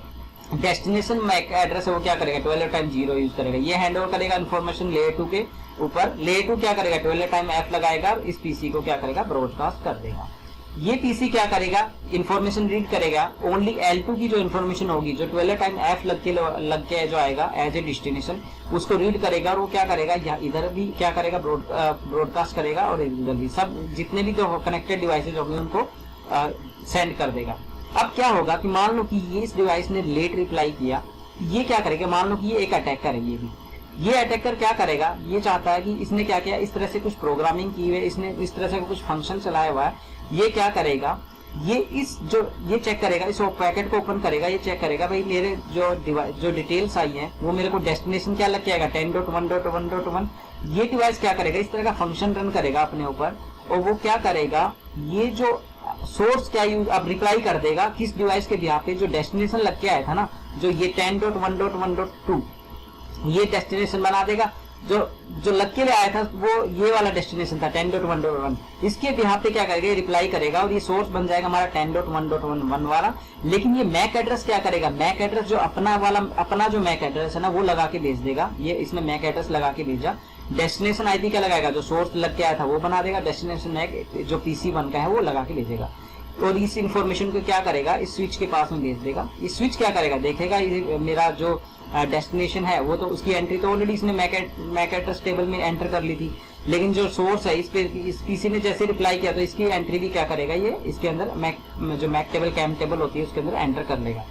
डेस्टिनेशन मैक एड्रेस है वो क्या करेगा, 12 टाइम 0 यूज करेगा। ये हैंड ओवर करेगा इन्फॉर्मेशन लेयर 2 के ऊपर, लेयर 2 क्या करेगा, 12 टाइम F लगाएगा, इस पीसी को क्या करेगा, ब्रॉडकास्ट कर देगा। ये पीसी क्या करेगा, इन्फॉर्मेशन रीड करेगा, ओनली L2 की जो इन्फॉर्मेशन होगी, जो 12 टाइम F लग के जो आएगा एज ए डेस्टिनेशन, उसको रीड करेगा, और वो क्या करेगा, यहाँ इधर भी क्या करेगा, ब्रॉडकास्ट करेगा, और इधर भी सब जितने भी जो कनेक्टेड डिवाइसेज होंगे उनको सेंड कर देगा। अब क्या होगा कि मान लो कि ये इस डिवाइस ने लेट रिप्लाई किया, ये क्या करेगा, मान लो कि ये एक अटैकर है, ये भी ये अटैकर क्या करेगा, ये चाहता है कि इसने क्या किया, इस तरह से कुछ प्रोग्रामिंग की हुई है, इसने इस तरह से कुछ फंक्शन चलाया हुआ है, ये क्या करेगा, ये चेक करेगा, इस पैकेट को ओपन करेगा, ये चेक करेगा भाई मेरे जो डिटेल्स आई हैं वो मेरे को डेस्टिनेशन क्या लग के आएगा, 10.1.1.1। ये डिवाइस क्या करेगा, इस तरह का फंक्शन रन करेगा अपने ऊपर, और वो क्या करेगा, ये जो सोर्स क्या यूज अब रिप्लाई कर देगा किस डिवाइस के बिहाफ पे, जो डेस्टिनेशन लग के आया था ना, जो ये 10.1.1.2 ये डेस्टिनेशन बना देगा, जो लग के लिए आया था वो ये वाला डेस्टिनेशन था 10.1.1, इसके बिहाफ पे क्या करेगा, रिप्लाई करेगा, और ये सोर्स बन जाएगा हमारा 10.1.1 वाला। लेकिन ये मैक एड्रेस क्या करेगा, मैक एड्रेस जो अपना जो मैक एड्रेस है ना वो लगा के भेज देगा, ये इसने मैक एड्रेस लगा के भेजा। डेस्टिनेशन आईपी क्या लगाएगा, जो सोर्स लग के आया था वो बना देगा, डेस्टिनेशन मैक जो PC1 का है वो लगा के भेजेगा, और इस इंफॉर्मेशन को क्या करेगा, इस स्विच के पास में भेज देगा। इस स्विच क्या करेगा, देखेगा ये मेरा जो डेस्टिनेशन है वो तो उसकी एंट्री तो ऑलरेडी इसने मैक एड्रेस टेबल में एंटर कर ली थी, लेकिन जो सोर्स है इस पीसी ने जैसे रिप्लाई किया तो इसकी एंट्री भी क्या करेगा, ये इसके अंदर जो मैक टेबल कैम टेबल होती है उसके अंदर एंटर कर लेगा।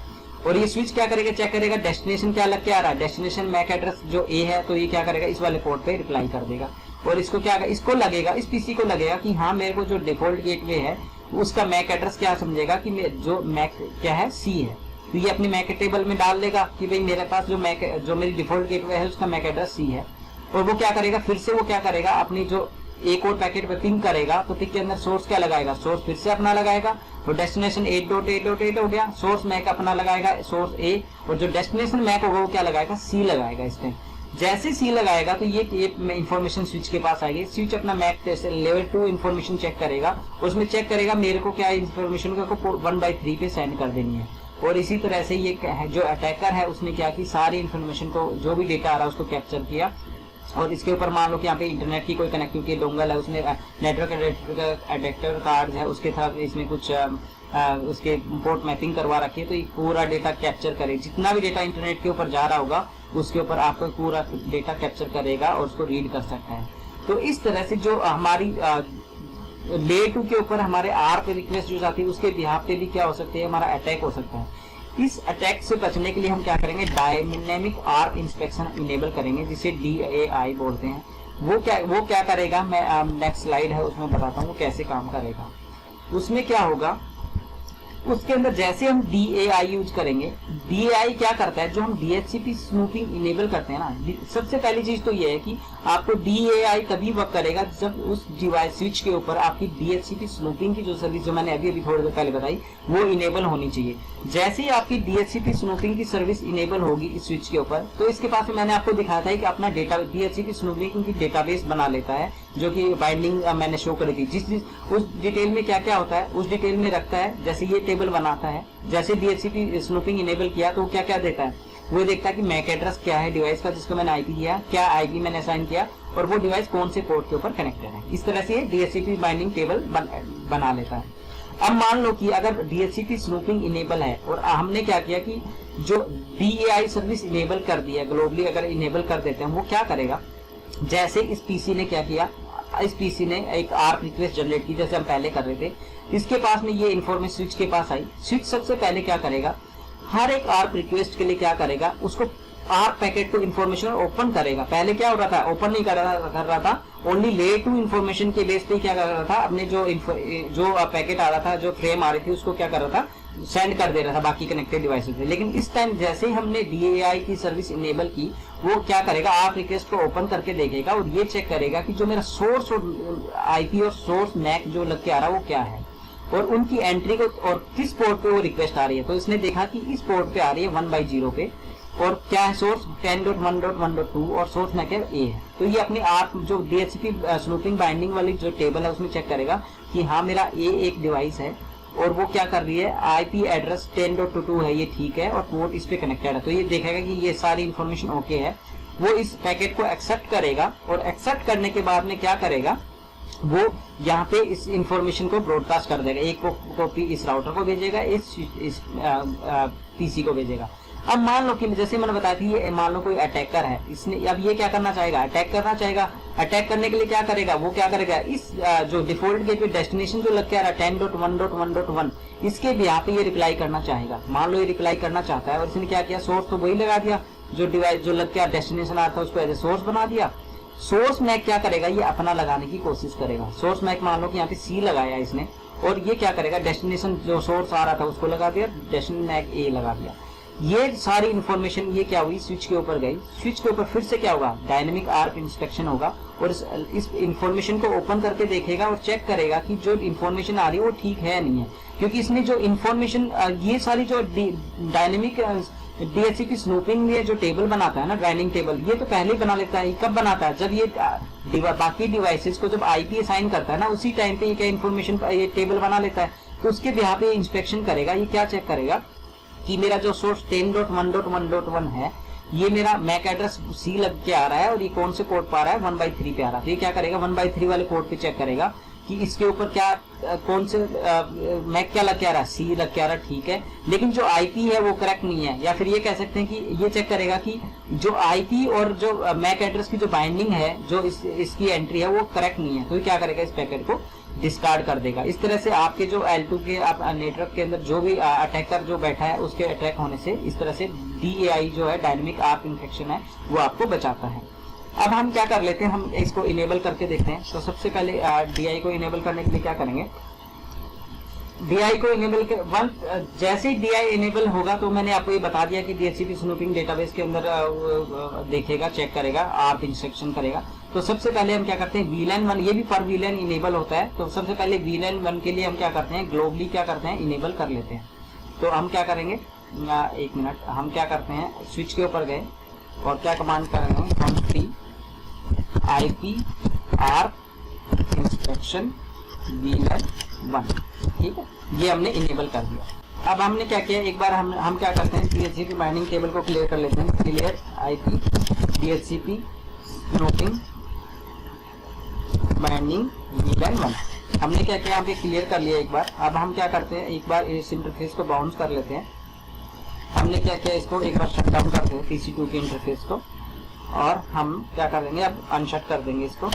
और ये स्विच क्या करेगा, चेक करेगा डेस्टिनेशन क्या लग के आ रहा है, डेस्टिनेशन मैक एड्रेस जो ए है, तो ये क्या करेगा, इस वाले पोर्ट पे रिप्लाई कर देगा। और इसको क्या, इसको लगेगा, इस पीसी को लगेगा कि हाँ मेरे को जो डिफॉल्ट गेटवे है उसका मैक एड्रेस क्या समझेगा कि जो मैक क्या है सी है, तो ये अपनी मैक टेबल में डाल देगा कि भाई मेरे पास जो मेरी डिफॉल्ट गेटवे है उसका मैक एड्रेस सी है। और वो क्या करेगा, फिर से वो क्या करेगा, अपनी जो एक और पैकेट पे पिंग करेगा, तो पिंग के अंदर सोर्स क्या लगाएगा, सोर्स फिर से अपना लगाएगा, तो डेस्टिनेशन 8.8.8 हो गया, सोर्स मैक अपना लगाएगा सोर्स ए, और जो डेस्टिनेशन मैक होगा वो क्या लगाएगा, सी लगाएगा। इसमें जैसे सी लगाएगा तो ये इंफॉर्मेशन स्विच के पास आएगी, स्विच अपना मैक लेवल 2 इंफॉर्मेशन चेक करेगा, उसमें चेक करेगा मेरे को क्या इंफॉर्मेशन को 1/3 पे सेंड कर देनी है। और इसी तरह से ये जो अटैकर है उसने क्या की, सारी इंफॉर्मेशन को जो भी डेटा आ रहा है उसको कैप्चर किया, और इसके ऊपर मान लो कि यहाँ पे इंटरनेट की कोई कनेक्टिविटी डोंगल है, उसने नेटवर्क अडेप्टर कार्ड है उसके साथ इसमें कुछ उसके पोर्ट मैपिंग करवा रखी है, तो ये पूरा डेटा कैप्चर करे, जितना भी डेटा इंटरनेट के ऊपर जा रहा होगा उसके ऊपर आपको पूरा डेटा कैप्चर करेगा और उसको रीड कर सकता है। तो इस तरह से जो हमारी लेयर 2 के ऊपर हमारे आर्क रिक्वेस्ट जो जाती है उसके बिहाफ पे भी क्या हो सकती है, हमारा अटैक हो सकता है। इस अटैक से बचने के लिए हम क्या करेंगे, डायनेमिक आर्क इंस्पेक्शन इनेबल करेंगे, जिसे DAI बोलते हैं। वो क्या करेगा, मैं नेक्स्ट स्लाइड है उसमें बताता हूँ वो कैसे काम करेगा। उसमें क्या होगा, उसके अंदर जैसे हम DAI यूज करेंगे, DAI क्या करता है, जो हम DHCP स्नूपिंग इनेबल करते हैं ना, सबसे पहली चीज तो ये है कि आपको DAI तभी वर्क करेगा जब उस डिवाइस स्विच के ऊपर आपकी DHCP स्नूपिंग की जो सर्विस जो मैंने अभी थोड़ी देर पहले बताई वो इनेबल होनी चाहिए। जैसे ही आपकी DHCP स्नूपिंग की सर्विस इनेबल होगी इस स्विच के ऊपर, तो इसके पास में मैंने आपको दिखाया था कि अपना डेटा DHCP स्नूपिंग की डेटाबेस बना लेता है, जो कि बाइंडिंग मैंने शो करी थी। उस डिटेल में क्या क्या होता है उस डिटेल में रखता है। जैसे ये टेबल बनाता है, जैसे DHCP स्नूपिंग इनेबल किया तो क्या क्या देता है, वो देखता है कि मैक एड्रेस क्या है डिवाइस का जिसको मैंने IP दिया, क्या IP मैंने असाइन किया और वो डिवाइस कौन से पोर्ट के ऊपर कनेक्टेड है। इस तरह से DHCP बाइंडिंग टेबल बना लेता है। अब मान लो कि अगर DHCP स्नूपिंग इनेबल है और हमने क्या किया कि जो DAI सर्विस इनेबल कर दिया, ग्लोबली अगर इनेबल कर देते हैं, वो क्या करेगा, जैसे इस PC ने क्या किया, इस PC ने एक आर्क रिक्वेस्ट जनरेट की जैसे हम पहले कर रहे थे, इसके पास में ये इन्फॉर्मेशन स्विच के पास आई। स्विच सबसे पहले क्या करेगा, हर एक आर्क रिक्वेस्ट के लिए क्या करेगा, उसको आर्क पैकेट को इन्फॉर्मेशन ओपन करेगा। पहले क्या हो रहा था, ओपन नहीं कर रहा था, ओनली लेयर 2 इन्फॉर्मेशन के बेस पे क्या कर रहा था, अपने जो पैकेट आ रहा था, जो फ्रेम आ रही थी, उसको क्या कर रहा था, सेंड कर दे रहा था बाकी कनेक्टेड डिवाइसेस पे। लेकिन इस टाइम जैसे ही हमने DAI की सर्विस इनेबल की, वो क्या करेगा, आर्क रिक्वेस्ट को ओपन करके देखेगा और ये चेक करेगा कि जो मेरा सोर्स और IP और सोर्स मैक जो लग के आ रहा है वो क्या है और उनकी एंट्री को और किस पोर्ट पे वो रिक्वेस्ट आ रही है। तो इसने देखा कि इस पोर्ट पे आ रही है 1/0 पे और क्या है, सोर्स 10.1.1.2 और सोर्स मैक A है। तो ये अपने आप जो DHCP स्नूपिंग बाइंडिंग वाली जो टेबल है उसमें चेक करेगा कि हाँ मेरा A एक डिवाइस है और वो क्या कर रही है, IP एड्रेस 10.2 है, ये ठीक है और पोर्ट इस पे कनेक्टेड है। तो ये देखेगा कि ये सारी इंफॉर्मेशन ओके है, वो इस पैकेट को एक्सेप्ट करेगा और एक्सेप्ट करने के बाद में क्या करेगा, वो यहाँ पे इस इंफॉर्मेशन को ब्रॉडकास्ट कर देगा। एक कॉपी इस राउटर को भेजेगा, इस PC को भेजेगा। अब मान लो कि जैसे मैंने बताया थी, ये मान लो कोई अटैकर है, इसने अब ये क्या करना चाहेगा, अटैक करना चाहेगा। अटैक करने के लिए क्या करेगा, वो क्या करेगा, इस जो डिफॉल्ट गेटवे डेस्टिनेशन जो लग के आ रहा है 10.1.1.1, इसके भी यहाँ पे ये रिप्लाई करना चाहेगा। मान लो ये रिप्लाई करना चाहता है और इसने क्या किया, सोर्स तो वही लगा दिया, जो डिवाइस जो लग के डेस्टिनेशन आता है उसको एज ए सोर्स बना दिया। सोर्स मैक क्या करेगा, ये अपना लगाने की कोशिश करेगा। सोर्स मैक मान लो कि यहाँ पे C लगाया इसने और ये क्या करेगा, डेस्टिनेशन जो सोर्स आ रहा था उसको लगा दिया, डेस्टिनेशन मैक A लगा दिया। ये सारी इंफॉर्मेशन ये क्या हुई, स्विच के ऊपर गई। स्विच के ऊपर फिर से क्या होगा, डायनेमिक आर्क इंस्पेक्शन होगा और इस इंफॉर्मेशन को ओपन करके देखेगा और चेक करेगा कि जो इंफॉर्मेशन आ रही है वो ठीक है या नहीं है। क्योंकि इसने जो इंफॉर्मेशन, ये सारी जो डायनेमिक DHCP स्नूपिंग में जो टेबल बनाता है ना, बाइंडिंग टेबल, ये तो पहले ही बना लेता है। कब बनाता है, जब ये बाकी डिवाइसेस को जब IP असाइन करता है ना, उसी टाइम पे ये क्या इंफॉर्मेशन ये टेबल बना लेता है। तो उसके यहाँ पे इंस्पेक्शन करेगा, ये क्या चेक करेगा कि मेरा जो सोर्स 10.1.1.1 है, ये मेरा मैक एड्रेस C लग के आ रहा है और ये कौन से पोर्ट पर आ रहा है, 1/3 पे आ रहा है। तो ये क्या करेगा, 1/3 वाले पोर्ट पे चेक करेगा कि इसके ऊपर क्या कौन से मैक क्या लग के आ रहा है, C लग के आ रहा है, ठीक है, लेकिन जो IP है वो करेक्ट नहीं है। या फिर ये कह सकते हैं कि ये चेक करेगा कि जो IP और जो मैक एड्रेस की जो बाइंडिंग है, जो इसकी एंट्री है वो करेक्ट नहीं है। तो ये क्या करेगा, इस पैकेट को डिस्कार्ड कर देगा। इस तरह से आपके जो L2 के नेटवर्क के अंदर जो भी अटैकर जो बैठा है उसके अटैक होने से इस तरह से DAI जो है, डायनेमिक आर्क इंस्पेक्शन है, वो आपको बचाता है। अब हम क्या कर लेते हैं, हम इसको इनेबल करके देखते हैं। तो सबसे पहले DAI को इनेबल करने के लिए क्या करेंगे, DAI को इनेबल के जैसे ही DAI इनेबल होगा तो मैंने आपको ये बता दिया कि DHCP स्नूपिंग डेटाबेस के अंदर देखेगा, चेक करेगा, आर्क इंस्पेक्शन करेगा। तो सबसे पहले हम क्या करते हैं, VLAN 1, ये भी पर VLAN इनेबल होता है। तो सबसे पहले VLAN 1 के लिए हम क्या करते हैं, ग्लोबली क्या करते हैं, इनेबल कर लेते हैं। तो हम क्या करेंगे, एक मिनट, हम क्या करते हैं, स्विच के ऊपर गए और क्या कमांड करेंगे, control IP arc inspection VLAN 1, ठीक है, ये हमने इनेबल कर दिया। अब हमने क्या किया, एक बार हम क्या करते हैं, DHCP बाइंडिंग टेबल को क्लियर कर लेते हैं। Clear IP DHCP snooping binding VLAN 1, हमने क्या किया, यहाँ पे क्लियर कर लिया एक बार। अब हम क्या करते हैं, एक बार इस इंटरफेस को बाउंस कर लेते हैं। हमने क्या किया, इसको एक बार शट डाउन करते हैं TC2 के इंटरफेस को और हम क्या कर देंगे, अब अनशट कर देंगे इसको।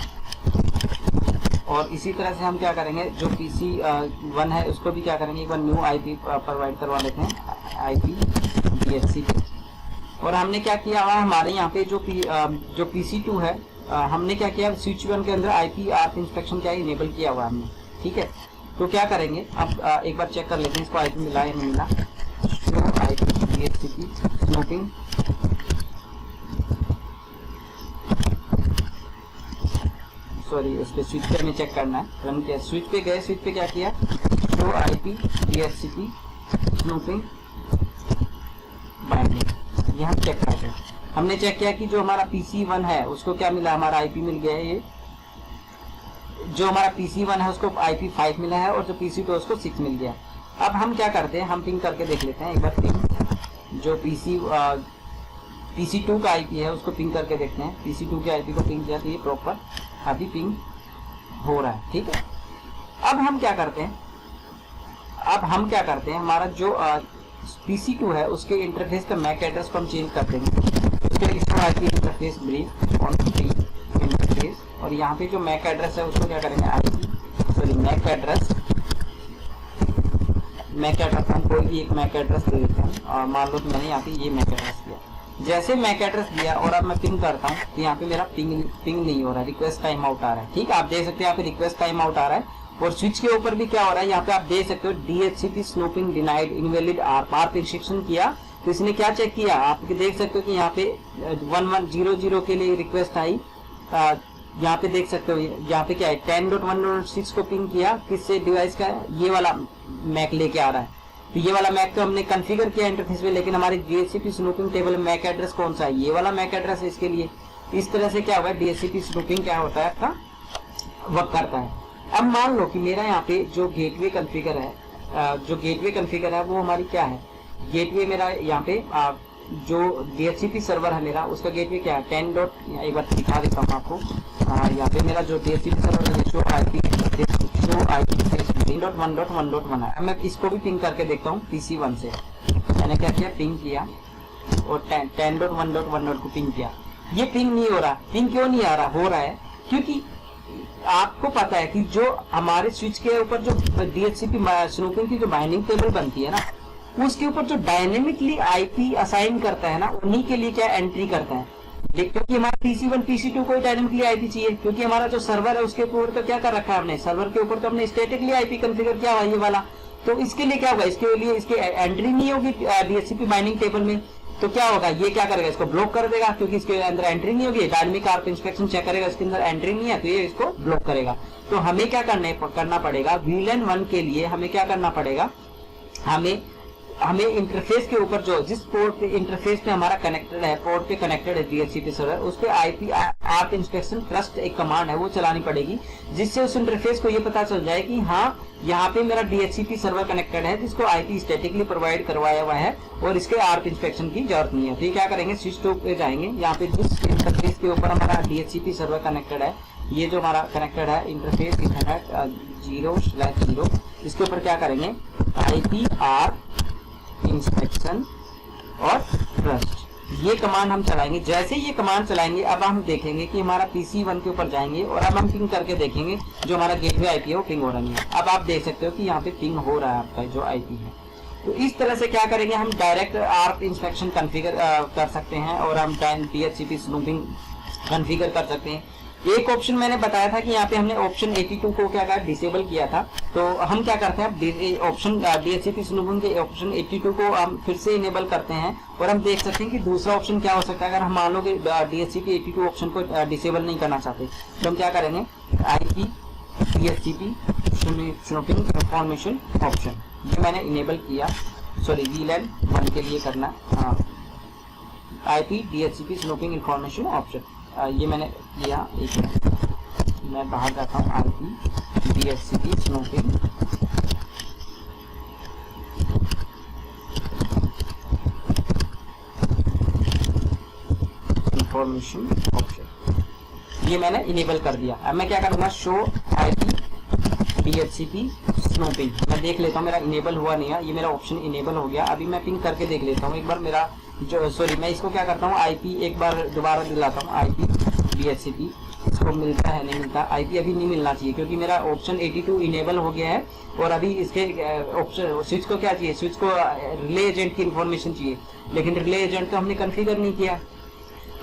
और इसी तरह से हम क्या करेंगे, जो PC1 है उसको भी क्या करेंगे, एक बार न्यू IP प्रोवाइड करवा लेते हैं, IP DHCP। और हमने क्या किया हुआ हमारे यहाँ पे जो PC2 है, हमने क्या किया, स्विच 1 के अंदर IP ARP इंस्पेक्शन क्या इनेबल किया हुआ हमने, ठीक है। तो क्या करेंगे अब एक बार चेक कर लेते हैं इसको IP मिला या नहीं मिला। Show IP DHCP snooping, sorry इस पे स्विच पे हमें चेक करना है, रन किया, स्विच पे गए, स्विच पे क्या किया, show IP DHCP snooping binding, यहाँ चेक करते हैं। हमने चेक किया कि जो हमारा PC1 है उसको क्या मिला, हमारा IP मिल गया है, ये जो हमारा PC1 है उसको IP5 मिला है और जो PC2 है उसको 6 मिल गया। अब हम क्या करते हैं, हम पिंग करके देख लेते हैं एक बार, पिंग जो PC2 का IP है उसको पिंग करके देखते हैं, PC2 के IP को पिंग किया तो ये प्रॉपर अभी पिंग हो रहा है, ठीक है। अब हम क्या करते हैं, हमारा जो PC2 है उसके इंटरफेस का मैक एड्रेस को हम चेंज कर देंगे, उसके लिए interface brief on free interface, और यहाँ पे जो मैक एड्रेस है उसको क्या करेंगे, मैक एड्रेस हम कोई भी एक मैक एड्रेस दे देते हैं, और मान लो कि मैंने यहाँ पे ये मैक एड्रेस दिया। जैसे मैक एड्रेस दिया और अब मैं पिंग करता हूँ तो यहाँ पे मेरा पिंग नहीं हो रहा है, रिक्वेस्ट टाइम आउट आ रहा है, ठीक है। आप देख सकते हैं यहाँ पे रिक्वेस्ट टाइम आउट आ रहा है, और स्विच के ऊपर भी क्या हो रहा है, यहाँ पे आप देख सकते हो DHCP snooping denied invalid ARP instruction किया, तो इसने क्या चेक किया, आप देख सकते हो कि यहाँ पे 1100 के लिए रिक्वेस्ट आई, यहाँ पे देख सकते हो, यहाँ पे क्या है 10.1.6 को पिंग किया, किससे डिवाइस का है, ये वाला मैक लेके आ रहा है, तो ये वाला मैक तो हमने कॉन्फ़िगर किया इंटरफेस में, लेकिन हमारी DHCP स्नूपिंग टेबल में मैक एड्रेस कौन सा है, ये वाला मैक एड्रेस है इसके लिए। इस तरह से क्या हुआ है, DHCP स्नूपिंग क्या होता है आपका वर्क करता है। अब मान लो कि मेरा यहाँ पे जो गेटवे कॉन्फ़िगर है, वो हमारी क्या है, गेटवे मेरा यहाँ पे जो DHCP सर्वर है मेरा, उसका गेटवे क्या है 10. एक बार दिखा देता हूँ आपको, यहाँ पे मेरा जो DHCP सर्वर है शो IP 10.1.1.1 है। मैं इसको भी पिंग करके देखता हूँ PC1 से, मैंने क्या किया, पिंग किया और 10.1.1 को पिंग किया, ये पिंग नहीं हो रहा, पिंग क्यों नहीं आ रहा, हो रहा है क्योंकि आपको पता है कि जो हमारे स्विच के ऊपर जो DHCP स्नूपिंग की जो बाइंडिंग टेबल बनती है ना, उसके ऊपर जो डायनेमिकली IP असाइन करता है ना, उन्हीं के लिए क्या एंट्री करता है, क्योंकि हमारा PC1 PC2 को डायनेमिकली IP चाहिए, क्योंकि हमारा जो सर्वर है उसके ऊपर तो क्या कर रखा है हमने, सर्वर के ऊपर तो हमने स्टैटिकली IP कॉन्फ़िगर किया हुआ ये वाला, तो इसके लिए क्या होगा, इसके लिए इसकी एंट्री नहीं होगी DHCP बाइंडिंग टेबल में, तो क्या होगा, ये क्या करेगा, इसको ब्लॉक कर देगा, क्योंकि इसके अंदर एंट्री नहीं होगी, डायनेमिक ARP इंस्पेक्शन चेक करेगा, इसके अंदर एंट्री नहीं है तो ये इसको ब्लॉक करेगा। तो हमें क्या करना पड़ेगा, VLAN 1 के लिए हमें क्या करना पड़ेगा, हमें इंटरफेस के ऊपर जो जिस पोर्ट पे इंटरफेस पे हमारा कनेक्टेड है, पोर्ट पे कनेक्टेड है DHCP सर्वर, उस पे IP ARP इंस्पेक्शन ट्रस्ट एक कमांड है वो चलानी पड़ेगी, जिससे उस इंटरफेस को ये पता चल जाए कि हाँ यहाँ पे मेरा DHCP सर्वर कनेक्टेड है, जिसको IP स्टैटिकली प्रोवाइड करवाया हुआ है और इसके ARP इंस्पेक्शन की जरूरत नहीं है। तो ये क्या करेंगे, स्विच टू पे जाएंगे, यहाँ पे जिस इंटरफेस के ऊपर हमारा DHCP सर्वर कनेक्टेड है, ये जो हमारा कनेक्टेड है इंटरफेस 0/0, इसके ऊपर क्या करेंगे, IP ARP इंस्पेक्शन और ट्रस्ट, ये कमांड हम चलाएंगे। जैसे ये कमांड चलाएंगे अब हम देखेंगे कि हमारा PC1 के ऊपर जाएंगे और अब हम पिंग करके देखेंगे जो हमारा गेटवे IP है वो पिंग हो रही है। अब आप देख सकते हो कि यहाँ पे पिंग हो रहा है आपका जो IP है। तो इस तरह से क्या करेंगे, हम डायरेक्ट ARP इंस्पेक्शन कॉन्फ़िगर कर सकते हैं और हम DHCP स्नूपिंग कॉन्फ़िगर कर सकते हैं। एक ऑप्शन मैंने बताया था कि यहाँ पे हमने ऑप्शन 82 को क्या कहा, डिसेबल किया था, तो हम क्या करते हैं, ऑप्शन DHCP स्नूपिंग के ऑप्शन 82 को हम फिर से इनेबल करते हैं और हम देख सकते हैं कि दूसरा ऑप्शन क्या हो सकता है। अगर हम मान लो कि DHCP 82 ऑप्शन को डिसेबल नहीं करना चाहते तो हम क्या करेंगे, IP DHCP snooping information option, ये मैंने इनेबल किया, सॉरी VLAN 1 के लिए करना, हाँ IP DHCP snooping information option, ये मैंने किया। एक मिनट मैं बाहर जाता हूँ, IP DHCP snooping information option, ये मैंने इनेबल कर दिया। अब मैं क्या करूँगा, शो IP DHCP स्नूपिंग, मैं देख लेता हूँ मेरा इनेबल हुआ नहीं है, ये मेरा ऑप्शन इनेबल हो गया। अभी मैं पिंग करके देख लेता हूँ एक बार मेरा जो, सॉरी मैं इसको क्या करता हूँ, IP एक बार दोबारा दिलाता हूँ, IP DHCP इसको मिलता है नहीं मिलता। IP अभी नहीं मिलना चाहिए क्योंकि मेरा ऑप्शन 82 इनेबल हो गया है और अभी इसके ऑप्शन स्विच को क्या चाहिए, स्विच को रिले एजेंट की इंफॉर्मेशन चाहिए, लेकिन रिले एजेंट तो हमने कॉन्फ़िगर नहीं किया।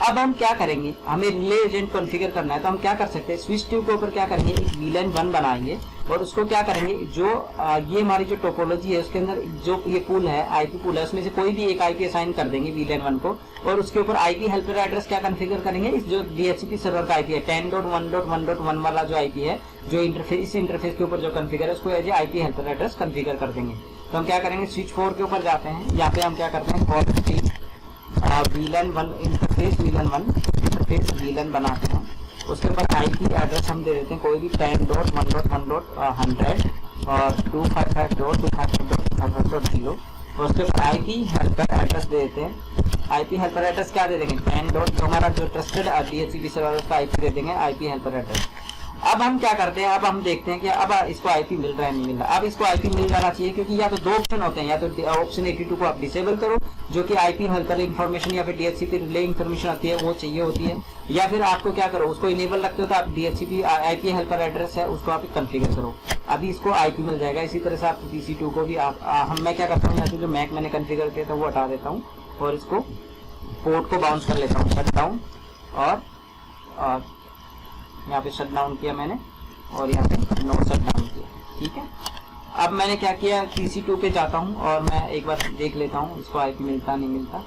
अब हम क्या करेंगे, हमें रिले एजेंट कॉन्फ़िगर करना है तो हम क्या कर सकते हैं, स्विच ट्यूब के ऊपर क्या करेंगे, एक VLAN 1 बनाएंगे और उसको क्या करेंगे, जो ये हमारी जो टोपोलॉजी है उसके अंदर जो ये पूल है IP पूल है उसमें से कोई भी एक IP असाइन कर देंगे VLAN 1 को और उसके ऊपर IP हेल्पर एड्रेस क्या कॉन्फ़िगर करेंगे, इस जो DHCP सर्वर का IP है 10.1.1.1 वाला जो IP है जो इंटरफेस, इस इंटरफेस के ऊपर जो कॉन्फ़िगर है उसको as IP helper address configure कर देंगे। तो हम क्या करेंगे, स्विच 4 के ऊपर जाते हैं, यहाँ पे हम क्या करते हैं call VLAN 1 interface VLAN 1 interface VLAN बनाते हैं, उसके ऊपर IP एड्रेस हम दे देते हैं कोई भी 10.1.1.100 और 255.255.255.0 और उसके ऊपर IP हेल्पर एड्रेस दे देते हैं। IP हेल्पर एड्रेस क्या दे देंगे 10. जो हमारा जो ट्रस्टेड DHCP सर्वर उसका IP दे देंगे IP हेल्पर एड्रेस। अब हम क्या करते हैं, अब हम देखते हैं कि अब इसको IP मिल रहा है नहीं मिल रहा। अब इसको IP मिल जाना चाहिए क्योंकि या तो दो ऑप्शन होते हैं, या तो ऑप्शन 82 को आप डिसेबल करो जो कि IP हेल्पर इंफॉर्मेशन या फिर DHCP रिले इंफॉर्मेशन आती है वो चाहिए होती है, या फिर आपको क्या करो उसको इनेबल रखते हो तो आप DHCP IP हेल्पर एड्रेस है उसको आप कॉन्फ़िगर करो, अभी इसको IP मिल जाएगा। इसी तरह से आप PC2 को भी आप मैं क्या करता हूँ, यहाँ से जो मैक मैंने कॉन्फ़िगर किया था वो हटा देता हूँ और इसको पोर्ट को बाउंस कर लेता हूँ, शट डाउन और यहाँ पे शट डाउन किया मैंने और यहाँ पे नो शट डाउन किया, ठीक है। अब मैंने क्या किया, PC2 पे जाता हूँ और मैं एक बार देख लेता हूँ इसको IP मिलता नहीं मिलता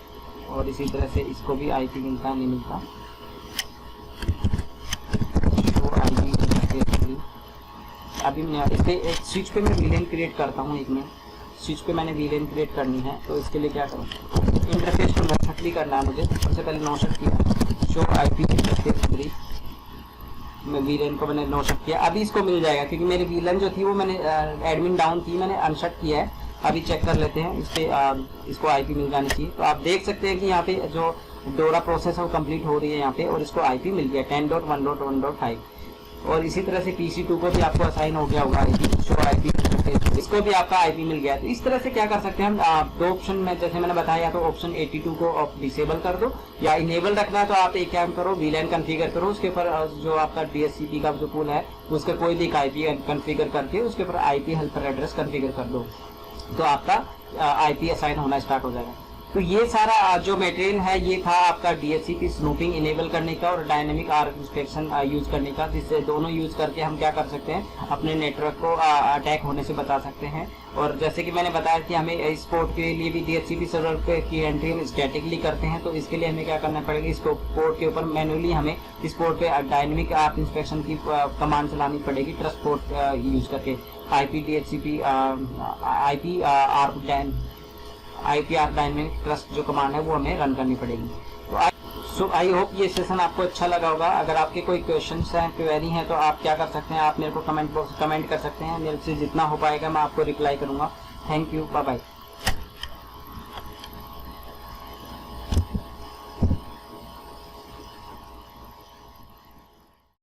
और इसी तरह से इसको भी IP मिलता नहीं मिलता। अभी मैं इस पे एक स्विच पे मैं VLAN क्रिएट करता हूँ, एक मिनट स्विच पे मैंने VLAN क्रिएट करनी है तो इसके लिए क्या करूँ, इंटरफेस को नो शट भी करना है मुझे। सबसे पहले नो शट किया, शो IP इंटरफेस ग्रिड मैं VLAN को मैंने नो शट किया, अभी इसको मिल जाएगा क्योंकि मेरी VLAN जो थी वो मैंने एडमिन डाउन थी, मैंने अनशट किया है। अभी चेक कर लेते हैं इस पे इसको IP मिल जानी चाहिए। तो आप देख सकते हैं कि यहाँ पे जो डोरा प्रोसेस है वो कंप्लीट हो रही है यहाँ पे और इसको IP मिल गया 10.1.1.5 और इसी तरह से PC2 को भी आपको असाइन हो गया होगा IP, शो IP इसको भी आपका IP मिल गया। तो इस तरह से क्या कर सकते हैं हम, दो ऑप्शन में जैसे मैंने बताया, तो ऑप्शन 82 को आप डिसेबल कर दो या इनेबल रखना है तो आप एक काम करो VLAN कॉन्फ़िगर करो, उसके ऊपर जो आपका DHCP का जो पूल है उसके कोई भी IP कॉन्फ़िगर करके उसके ऊपर IP हेल्पर एड्रेस कॉन्फ़िगर कर दो तो आपका IP असाइन होना स्टार्ट हो जाएगा। तो ये सारा जो मटेरियल है ये था आपका DHCP स्नूपिंग इनेबल करने का और डायनेमिक आर्क इंस्पेक्शन यूज करने का, जिससे दोनों यूज करके हम क्या कर सकते हैं, अपने नेटवर्क को अटैक होने से बचा सकते हैं। और जैसे कि मैंने बताया कि हमें इस पोर्ट के लिए भी DHCP सर्वर पे की एंट्री हम स्टैटिकली करते हैं, तो इसके लिए हमें क्या करना पड़ेगा, इसको पोर्ट के ऊपर मैनुअली हमें इस पोर्ट पे डायनेमिक आर्क इंस्पेक्शन की कमांड चलानी पड़ेगी ट्रस्ट पोर्ट यूज करके। IP DHCP IP arc dynamic trust जो कमांड है वो हमें रन करनी पड़ेगी। तो सो आई होप ये सेशन आपको अच्छा लगा होगा। अगर आपके कोई क्वेश्चंस हैं, क्वेरी हैं, तो आप क्या कर सकते हैं, आप मेरे को कमेंट बॉक्स कमेंट कर सकते हैं, मेरे से जितना हो पाएगा मैं आपको रिप्लाई करूंगा। Thank you, bye bye.